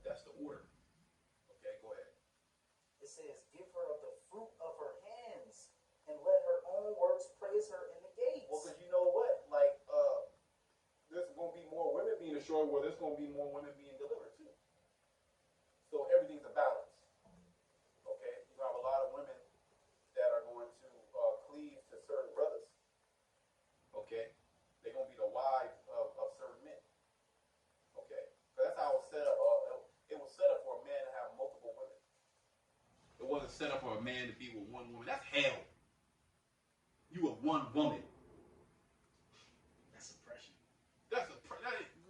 That's the order. Okay, go ahead. It says, "Give her of the fruit of her hands, and let her own works praise her in the gates." Well, because you know what? Like, there's going to be more women being assured, where there's going to be more women being delivered too. So everything's a balance. Okay, you have a lot of women that are going to cleave to certain brothers. Okay, they're going to be the wives of certain men. Okay, so that's how it was set up. It was set up for a man to have multiple women. It wasn't set up for a man to be with one woman. That's hell. You with one woman. That's oppression.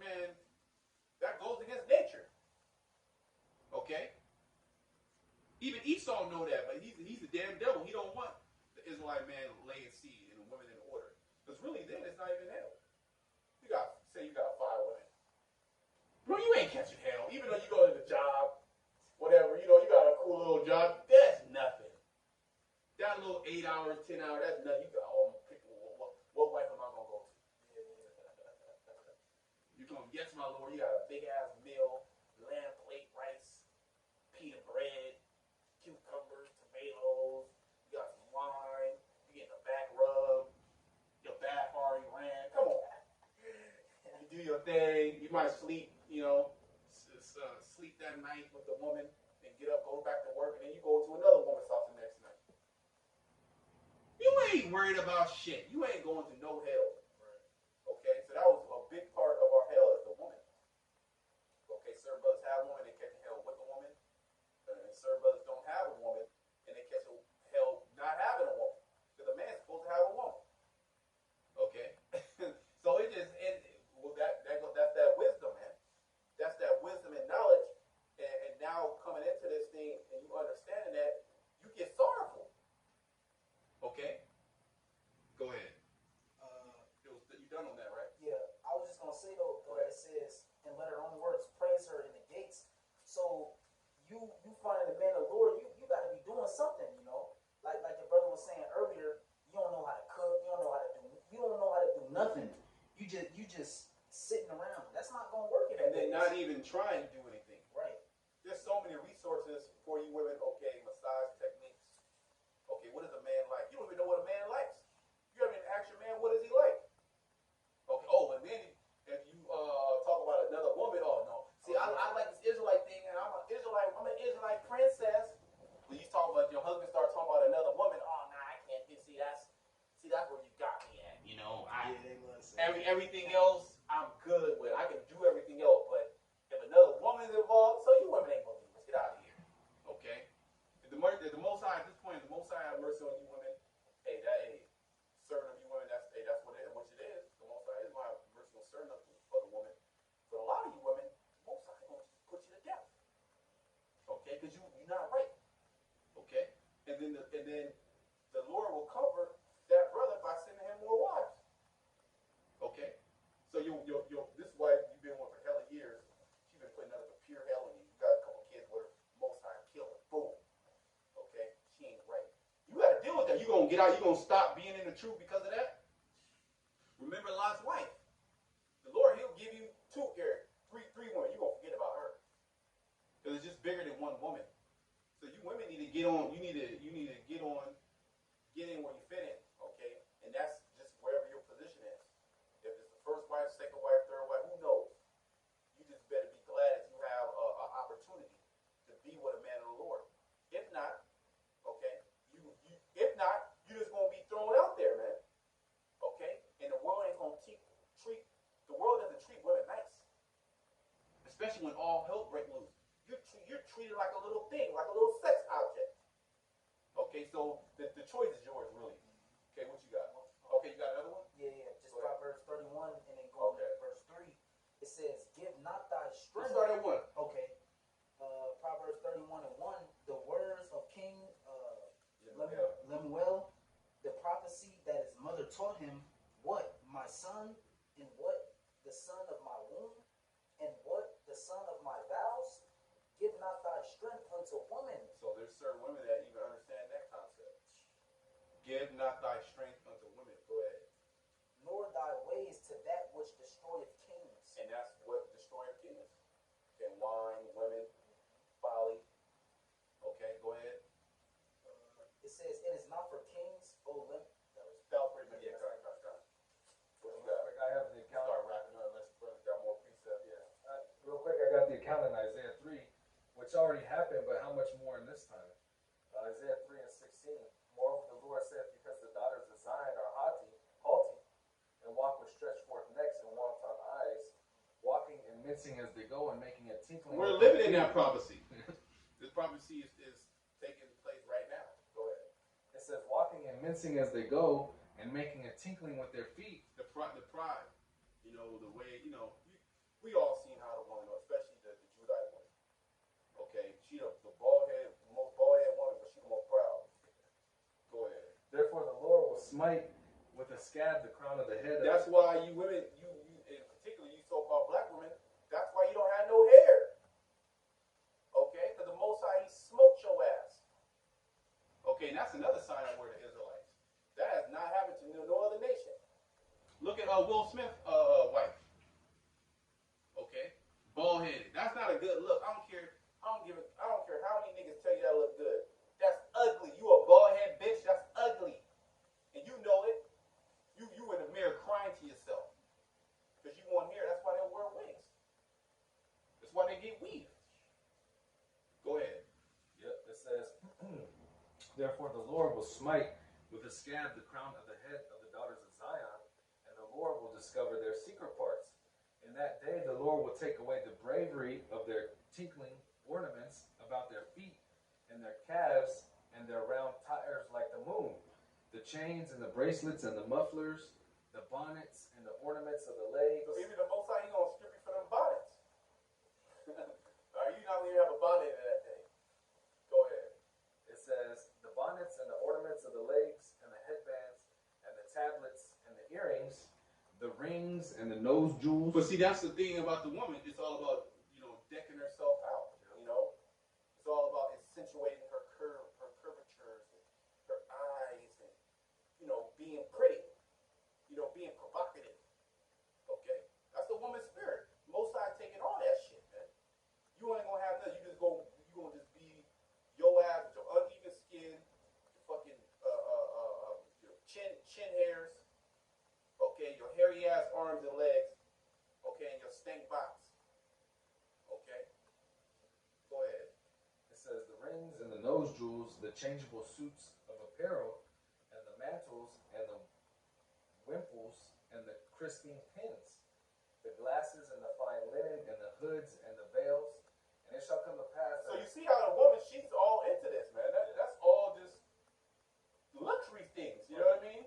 Man, that goes against nature. Okay? Even Esau know that, but he's the damn devil. He don't want the Israelite man laying seed and the women in order. Because really then it's not even hell. You got 5 women. Bro, you ain't catching hell. Even though you go to the job, whatever, you got a cool little job, that's nothing. That little 8 hours, 10 hours, that's nothing. You got, what wife am I gonna go to? You're going, yes, my Lord, you got a big ass meal, lamb plate, rice, pita bread, cucumbers, tomatoes, you got some wine, you getting a back rub, your bath already ran. Come on. You do your thing, you might sleep, sleep that night with the woman, and get up, go back to work, and then you go to another woman's house the next night. You ain't worried about shit. You ain't going to no hell. Okay, so that was a big part of our hell is the woman. Okay, certain brothers have a woman, they catch hell with a woman. And certain brothers don't have a woman, and they catch hell not having a woman. Because a man's supposed to have a woman. Okay? So that's that wisdom, man. That's that wisdom and knowledge. And now coming into this thing and you understanding that, you get sorrowful. Okay? Go ahead. You done on that, right? Yeah, I was just gonna say though, it says, "And let her own works praise her in the gates." So you finding the man of the Lord, you got to be doing something, Like the brother was saying earlier, you don't know how to cook, you don't know how to do nothing. You just sitting around. That's not gonna work. And then not even trying to do anything. Right. There's so many resources for you women. Okay, massage techniques. Okay, what is a man like? You don't even know what a man likes. You haven't even asked your man, what is he like? Okay, and then if you talk about another woman, oh no. See, I like this Israelite thing, and I'm an Israelite princess. When you talk about your husband start talking about another woman, oh nah, I can't see that's where you got me at. Everything else I'm good with. I can do everything else, but if another woman's involved, so you women ain't believers. Get out of here. Okay? The Most High at this point, the Most High have mercy on you women. Certain of you women, that's what it is. The Most High is going to have mercy on certain of the women. But a lot of you women, the Most High is going to put you to death. Okay? Because you're not right. Okay? And then the Lord will cover that brother by sending him more wives. Okay? So this wife you've been with for hella years, she's been putting nothing but pure hell in you. You got a couple kids with her, Most High kill her. Boom. Okay? She ain't right. You got to deal with that. You gonna get out, you gonna stop being in the truth because of that? Remember Lot's wife. The Lord, he'll give you three women. You're gonna forget about her. Because it's just bigger than one woman. So you women need to get on, you need to get in where you fit in, okay? And that's just wherever your position is. If it's the first wife, second wife, third wife, who knows? You just better be glad that you have an opportunity to be with a man of the Lord. If not, okay, you're just gonna be thrown out there, man. Okay? And the world ain't gonna the world doesn't treat women nice. Especially when all hell breaks loose. You're treated like a little thing, like a little sex object. Okay, so the choice is yours, really. Okay, what you got? Okay, you got another one? Yeah. Just Proverbs 31 and then go to verse 3. It says, "Give not thy strength." Let's start at 1. Okay. Proverbs 31 and 1. The words of King Lemuel, the prophecy that his mother taught him. What? My son, and what? the son of my womb, and what? The son of my vows? Give not thy strength unto woman. So there's certain women that even understand that concept. Give not thy strength unto women. Go ahead. Nor thy ways to that which destroyeth kings. And that's what destroying kings. And wine, women, folly. Okay, go ahead. It says, it is not for kings, O limp. That was pretty much it. What you got? Quick, I have the account. Start wrapping up. Let's brothers got more precepts. Yeah. Real quick, I got the account in Isaiah 3, which already happened, but how much more in this time? Isaiah 3 and 16. Moreover, the Lord saith, because the daughters of Zion are haughty, and walk with stretched forth necks and wanton eyes, walking and mincing as they go and making a tinkling. We're living in that prophecy. This prophecy is taking place right now. Go ahead. It says, walking and mincing as they go and making a tinkling with their feet. The pride. You know, the way, you know, we all seen how the woman, especially the Judite woman. Okay, she the most bald head woman, but she the most proud. Go ahead. Therefore the Lord will smite with a scab the crown of the head. That's why you women, you in particular, you so-called black women, that's why you don't have no hair. Okay, because the Most High, he smoked your ass. Okay, and that's another sign of where the Israelites. That has not happened to no other nation. Look at Will Smith wife. Okay, bald headed. That's not a good look. I don't care how many niggas tell you that look good. That's ugly. You a bald head bitch. That's ugly, and you know it. You in the mirror crying to yourself because you want hair. That's why they wear wigs. That's why they get weave. Go ahead. Yep, it says, therefore the Lord will smite with a scab the crown of the head of the daughters of Zion, and the Lord will discover their secret parts. In that day the Lord will take away the bravery of their tinkling ornaments about their feet, and their calves, and their round tires like the moon, the chains and the bracelets and the mufflers, the bonnets and the ornaments of the legs. So even the Most High, he gonna strip you for them bonnets. Are you not gonna have a bonnet in that day? Go ahead. It says, the bonnets and the ornaments of the legs and the headbands and the tablets and the earrings, the rings and the nose jewels. But see, that's the thing about the woman. It's all about, you know, decking herself out. You know, it's all about accentuating her curvatures, and her eyes, and you know, being pretty. You know, being provocative. Okay, that's the woman's spirit. Most High taking all that shit, man. You ain't gonna have nothing. You gonna just be your ass with your uneven skin, your fucking your chin hairs. Okay, your hairy ass arms and legs. Okay, and your stank box. Okay, go ahead. It says the rings and the nose jewels, the changeable suits of apparel, and the mantles and the wimples and the crisping pins, the glasses and the fine linen and the hoods and the veils. And it shall come to pass. So you see how the woman, she's all into this, man. That's all just luxury things. You know what I mean?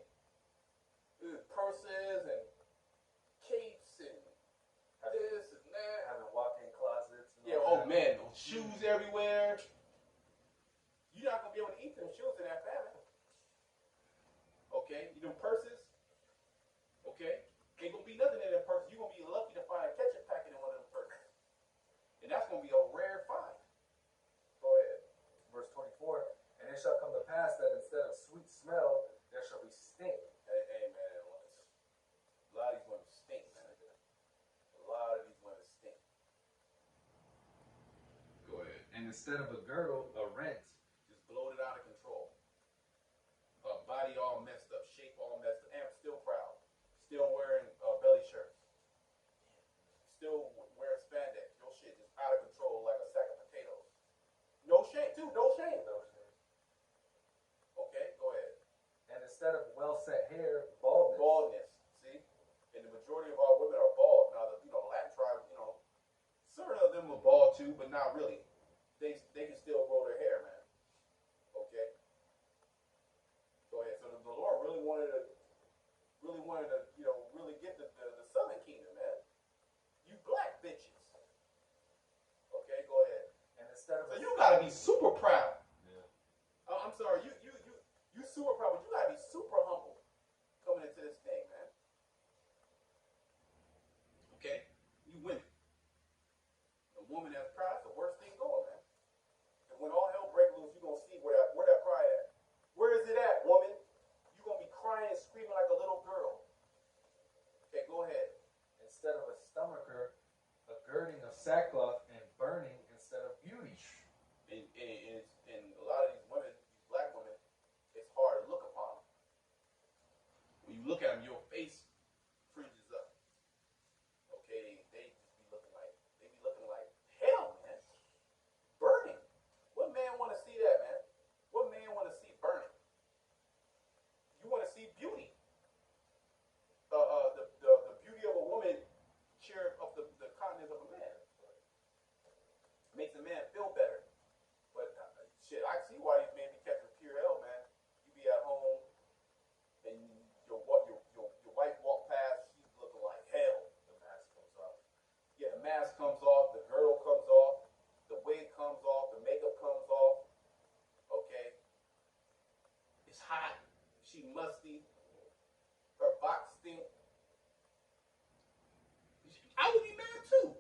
Purses and capes and this and that. Having walk-in closets. And Yeah, oh man, shoes everywhere. You're not gonna be able to eat them shoes in that famine. Okay, you them purses. Okay, ain't gonna be nothing in them purses. You're gonna be lucky to find a ketchup packet in one of them purses, and that's gonna be a rare find. Go ahead. Verse 24. And it shall come to pass that instead of sweet smell, there shall be stink. Hey man, a lot of these women stink, man. A lot of these women stink. Go ahead. And instead of a girdle, a rent. Just bloated out of control. Body all messed up, shape all messed up, and I'm still proud. Still wearing belly shirts. Still wearing spandex. Your shit is out of control like a sack of potatoes. No shame, too. No shame. No shame. Okay, go ahead. And instead of well-set hair, baldness. Baldness. See? And the majority of our women are bald. Now, the Latin tribe, certain of them are bald too, but not really. They can still grow their hair, man. Okay? Go ahead. So the Lord really wanted to, really get the Southern Kingdom, man. You black bitches. Okay, go ahead. And instead of So you gotta be super proud. Yeah. I'm sorry, you super proud, but you gotta be super humble coming into this thing, man. sackcloth and burning instead of beauty. And a lot of these women, these black women, it's hard to look upon them. When you look at them, your face fringes up. Okay, they just be looking like hell, man. Burning. What man want to see that, man? What man want to see burning? You want to see beauty. The beauty of a woman cheer up the continence of a man. Makes a man feel better. But shit, I see why these men be catching pure hell, man. You be at home and your wife walk past, she's looking like hell. The mask comes off. Yeah, the mask comes off, the girdle comes off, the wig comes off, the makeup comes off. Okay, it's hot. She musty. Her box stink. I would be mad too.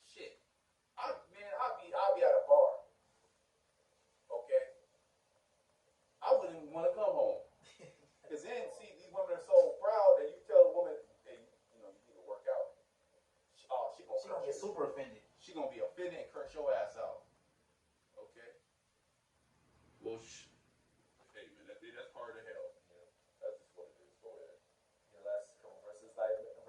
Shit, I'll be at a bar. Okay, I wouldn't even want to come home. Cause then, see, these women are so proud that you tell a woman, hey, you need to work out. She gonna get super offended. She gonna be offended and curse your ass out. Okay. Well, hey man, that's part of hell. Yeah. That's just what it is. Go ahead. Your last couple verses.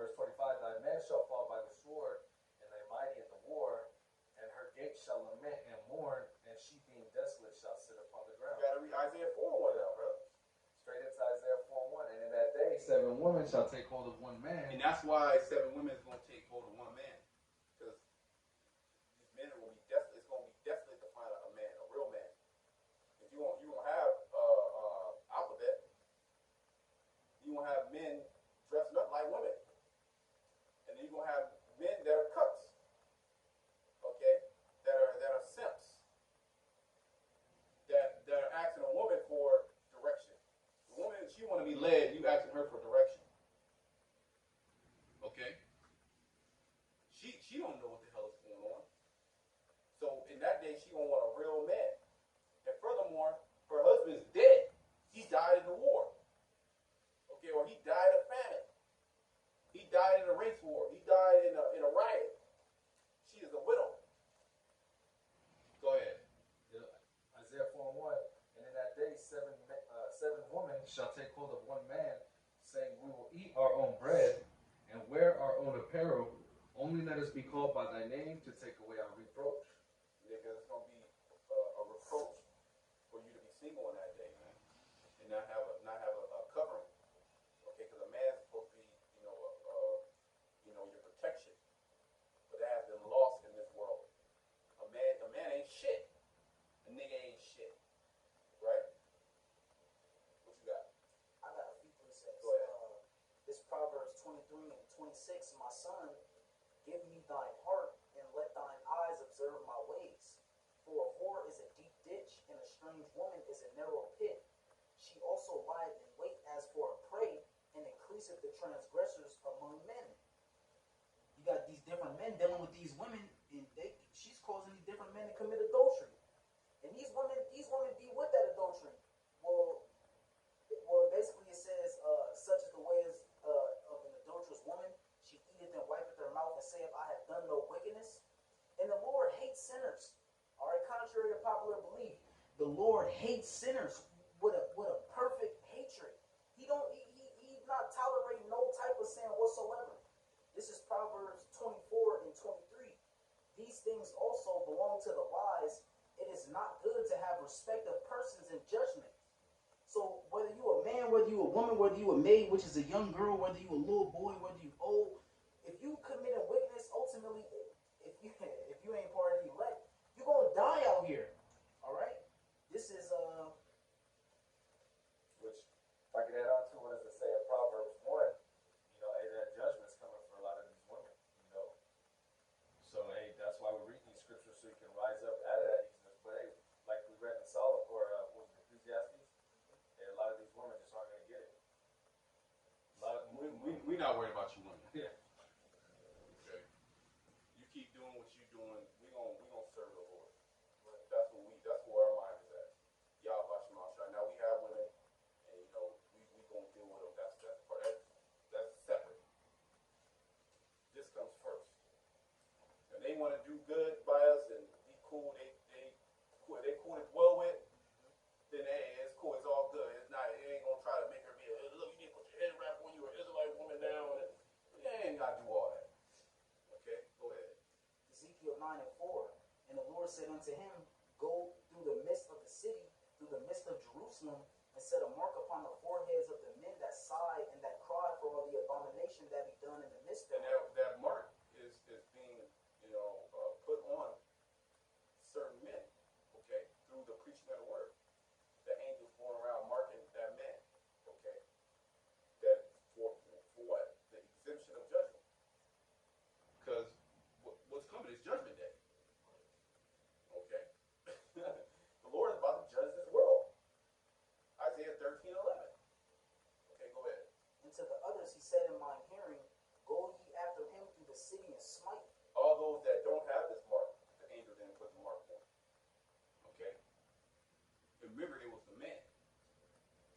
Verse 25, thy man shall fall by the sword, and thy mighty in the war, and her gates shall lament and mourn, and she being desolate shall sit upon the You ground. gotta read Isaiah 4:1 now, bro. Straight into Isaiah 4:1, and in that day, 7 women shall take hold of one man. And that's why 7 women is gonna take hold of one man, because these men are gonna be desolate. It's gonna be desolate to find a man, a real man. If you won't have alphabet, you won't have men dressed up like women, and then you're gonna have men that are cucks, okay, that are simps, that are asking a woman for direction. The woman, she want to be led, you asking her for direction. Okay? She don't know what the hell is going on. So in that day, she gonna want a real man. And furthermore, her husband's dead. He died in the war. Okay, or he died of famine. He died in a race war. He died in a riot. She is a widow. Go ahead. Isaiah 4:1, and in that day, seven women Shall take hold of one man, saying, we will eat our own bread and wear our own apparel. Only let us be called by thy name to take away our reproach. Because it's gonna be a reproach for you to be single in that day, man, and not have a covering. Okay, because a man's supposed to be, your protection, but that has been lost in this world. A man ain't shit. A nigga ain't shit, right? What you got? I got a few precepts. Go ahead. This Proverbs 23 and 26. My son, give me thine heart, and let thine eyes observe my ways. For a whore is a deep ditch, and a strange woman is a narrow pit. She also lieth in wait as for a prey, and increaseth the transgressors among men. You got these different men dealing with these women, and she's causing these different men to commit adultery. And these women be with that adultery. Well, basically it says, such is the ways of an adulterous woman. She eateth and wipeth her mouth and saith, I have done no wickedness. And the Lord hates sinners. All right, contrary to popular belief, the Lord hates sinners with a perfect hatred. He's not tolerating no type of sin whatsoever. This is Proverbs 24 and 23. These things also belong to the wise. It is not good to have respect of persons in judgment. So whether you a man, whether you a woman, whether you a maid, which is a young girl, whether you a little boy, whether you old, if you committing wickedness, ultimately, if you ain't part of the elect, you're gonna die out here. All right. This is which, if I could add on to what does it say in Proverbs 1, that judgment's coming for a lot of these women, So, hey, that's why we read these scriptures so you can rise up out of that easiness. But hey, like we read in Solomon, or what was it, Ecclesiastes, a lot of these women just aren't going to get it. We're not worried about you women. Yeah. want to do good by us and be cool. They cool to dwell with. Then hey, it's cool. It's all good. It's not. It ain't gonna try to make her be. Look, you need to put your head wrap when you're an Israelite woman down. You ain't gotta do all that. Okay, go ahead. Ezekiel 9:4. And the Lord said unto him, Go through the midst of the city, through the midst of Jerusalem, and set a mark upon the foreheads of the men that sigh and that cry for all the abomination that be done in the midst And thereof. that mark is being put on certain men. Okay, through the preaching of the word. The angels going around marking that man. Okay, that for what? The exemption of judgment. Because what's coming is judgment day. Okay, the Lord is about to judge this world. Isaiah 13:11. Okay, go ahead. And to the others he said in mine hearing, Go ye after him through the city and smite. All those that don't have this mark, the angel didn't put the mark on. Okay. Remember, it was the man.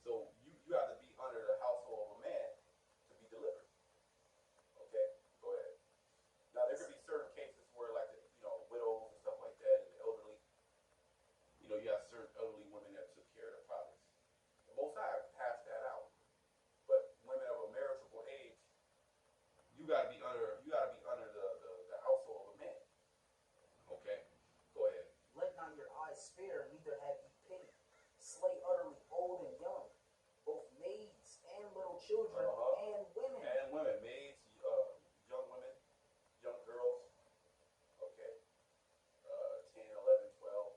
So you have to be under the household of a man to be delivered. Okay, go ahead. Now there could be certain cases where, like widows and stuff like that, and the elderly. You have certain elderly women that took care of the prophets. The Most High passed that out. But women of a marriageable age, you gotta be under the household of a man. Okay, go ahead. Let not your eyes spare, neither have ye pity. Slay utterly old and young, both maids and little children and women. And women, maids, young women, young girls. Okay, 10, 11, 12.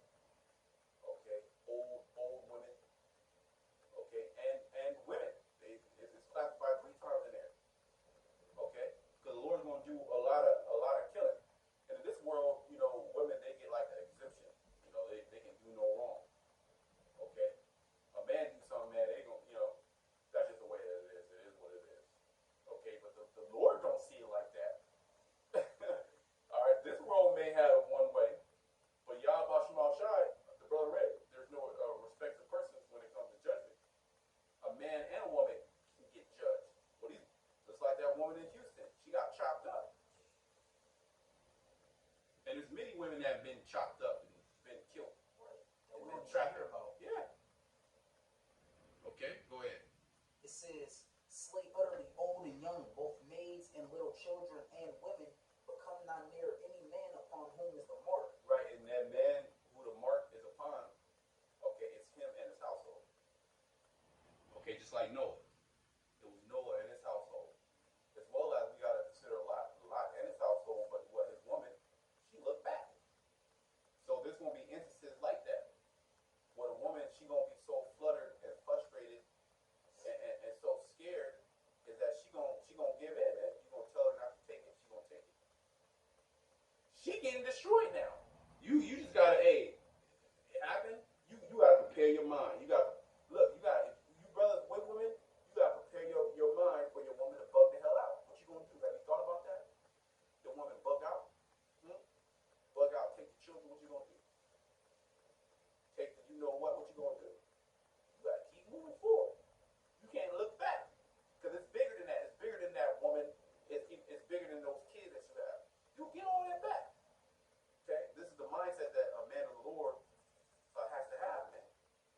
Okay, old women. Okay, and women. It's classified 3 times in there. Okay, because the Lord's gonna do a lot of killing. And in this world, women, they get like an exemption. They can do no wrong. Okay, a man do something, man, they gon' that's just the way it is. It is what it is. Okay, but the Lord don't see it like that. All right, this world may have it one way, but Yahweh Shemal Shai, the brother read, there's no respect of persons when it comes to judgment. A man and a woman can get judged. Just like that woman in Houston, she got chopped up. And there's many women that have been chopped up and been killed. Right. That And we been don't trapped. hear about. Yeah. Okay, go ahead. It says, Slay utterly old and young, both maids and little children and women, but come not near any man upon whom is the mark. Right, and that man who the mark is upon, okay, it's him and his household. Okay, just like Noah. It was Noah and his household. As well as we gotta consider Lot and his household, but what his woman, she looked back. So there's gonna be instances like that. Where the woman, she gonna be so fluttered and frustrated and so scared is that she gonna give in, man. You gonna tell her not to take it, she gonna take it. She getting destroyed now. You just gotta, it happened. You gotta prepare your mind. You gotta you brothers with women, you gotta prepare your mind for your woman to bug the hell out. What you gonna do? Have you thought about that? The woman bug out? Bug out, take the children, what you gonna do? What you gonna do? You gotta keep moving forward. You can't look back. Because it's bigger than that. It's bigger than that woman. It's bigger than those kids that you have. You get all that back. Okay? This is the mindset that a man of the Lord has to have, man.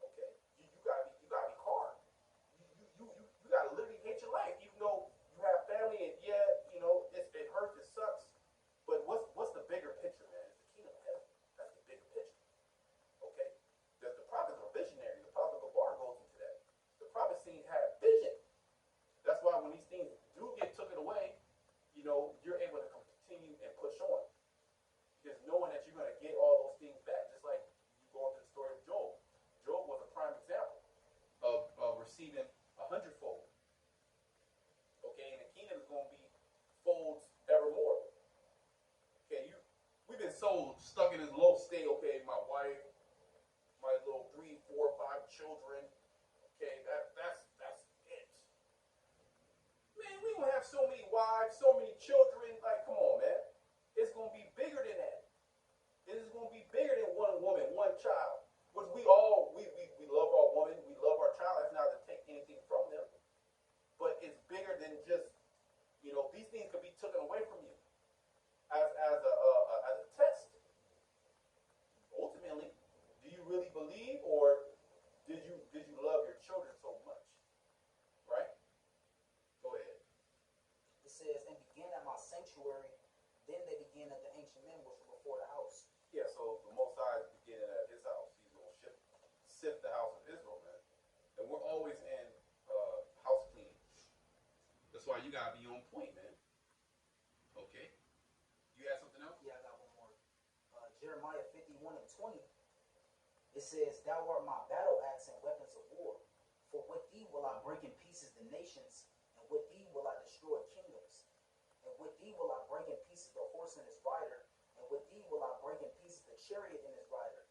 Okay? You gotta be hard. You gotta literally hate your life, even though you have family and it hurts, it sucks. But what's the bigger picture, man? It's the kingdom of heaven. That's the bigger picture. Okay? The prophets are visionary. The prophet Gabar goes into that. The prophet had vision. That's why when these things do get taken away, you're able to continue and push on. Because knowing that you're going to get all those things back, just like you go into the story of Job. Job was a prime example of receiving 100-fold. Okay, and the kingdom is going to be folds evermore. Okay, we've been so stuck in this low state. Okay, my wife, my little 3, 4, 5 children. Okay, that's it. Man, we gonna have so many wives, so many children. Like, come on, man. It's gonna be bigger than that. This is gonna be bigger than one woman, one child. Which we love our woman, we love our child. That's not to take anything from them, but it's bigger than just these things could be taken away from you as a gotta be on point, man. Okay. You had something else? Yeah, I got one more. Jeremiah 51:20. It says, "Thou art my battle axe and weapons of war. For with thee will I break in pieces the nations, and with thee will I destroy kingdoms. And with thee will I break in pieces the horse and his rider, and with thee will I break in pieces the chariot and his rider.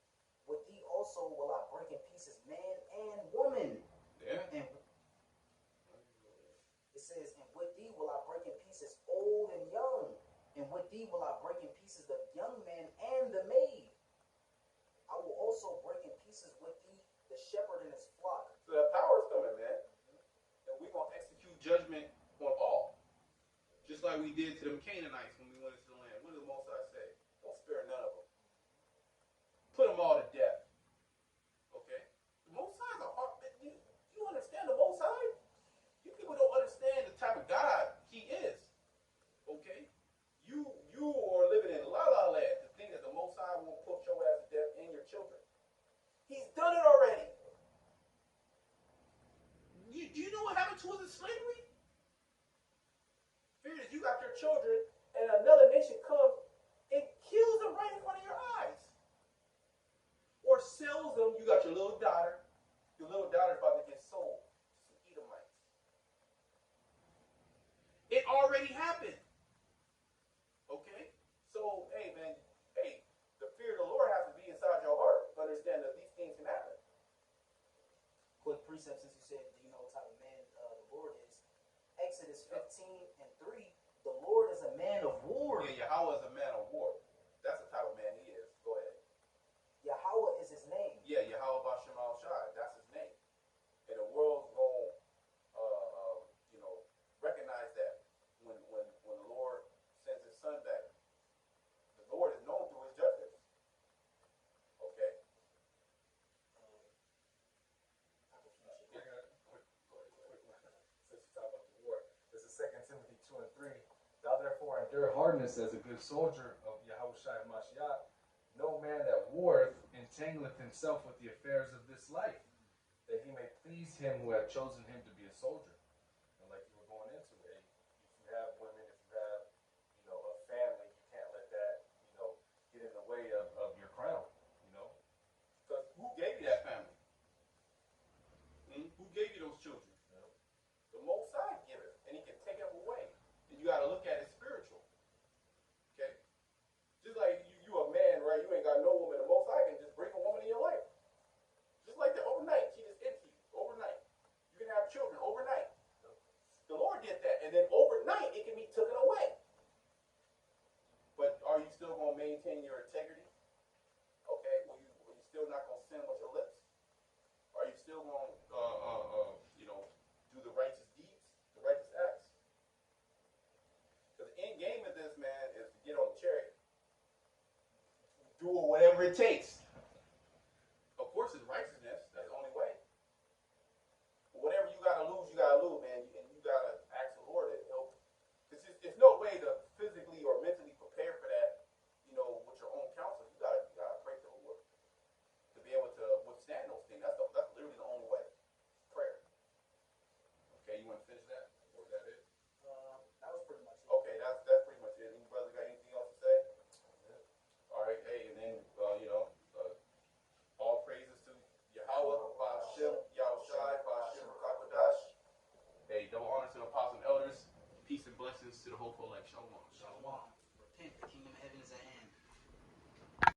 With thee also will I break in pieces man and woman." Yeah. And it says, "And with thee will I break in pieces old and young, and with thee will I break in pieces the young man and the maid. I will also break in pieces with thee the shepherd and his flock." So that power is coming, man. And we're going to execute judgment on all. Just like we did to them Canaanites when we went into the land. What did the Most High say? Don't spare none of them. Put them all to death. Okay? The Most High is a hard... You understand the Most High? You people don't understand the type of God he is. Okay? You are living in la-la land to think that the Most High will put your ass to death and your children. He's done it already. Do you know what happened to us in slavery? Fear that you got your children and another nation comes and kills them right in front of your eyes. Or sells them. You got your little daughter. Your little daughter's about to get sold to some Edomites. It already happened. Okay? So, hey, man, the fear of the Lord has to be inside your heart to understand that these things can happen. Quick precept, since you said, do you know what type of man the Lord is? Exodus 15:3, the Lord is a man of war. Yeah, Yahweh is a man of war. That's the type of man he is. Go ahead. Yahweh is his name. Yeah, Yahweh Bashem Al Shai. That's his name. And the world's going to, recognize that when the Lord sends his son back. The Lord is known through his judgments. Okay? Since you talk about the war, this is 2 Timothy 2:3. "Thou therefore endure hardness as a good soldier of Yahushua Mashiach. No man that warreth entangleth himself with the affairs of this life, that he may please him who hath chosen him to be a soldier." And like you were going into it, if you have women, if you have, a family, you can't let that, get in the way of your crown, Because who gave you that family? Who gave you those children? The Most High give it, and he can take them away. And you got to look at it spiritual. Okay? Just like you a man, right? You ain't got no woman. The Most High can just bring a woman in your life. Just like that overnight. She just empty you overnight. You can have children overnight. The Lord did that. And then overnight, it can be taken away. But are you still going to maintain your integrity? Okay? Are you still not going to sin with your lips? Are you still going to, do the righteous deeds, the righteous acts? Because the end game of this, man, is to get on the chariot. Do whatever it takes. Of course, it's righteousness. That's the only way. But whatever you got to lose, man. And you got to ask the Lord to help. Because there's no way to physically or mentally prepare for that, with your own counsel. You got to pray to the Lord to be able to withstand those things. That's literally the only way. Prayer. Okay, you want to finish that? Or is that it? That was pretty much it. Okay, that's pretty much it. Any brother got anything else to say? All right, hey, and then all praises to Yahweh, Ba'ashem, Yahushai, Ba'ashem, Rakakwadash. Hey, double honor to the apostles and elders. Peace and blessings to the whole elect. Shalom. Shalom. Repent, the kingdom of heaven is at hand.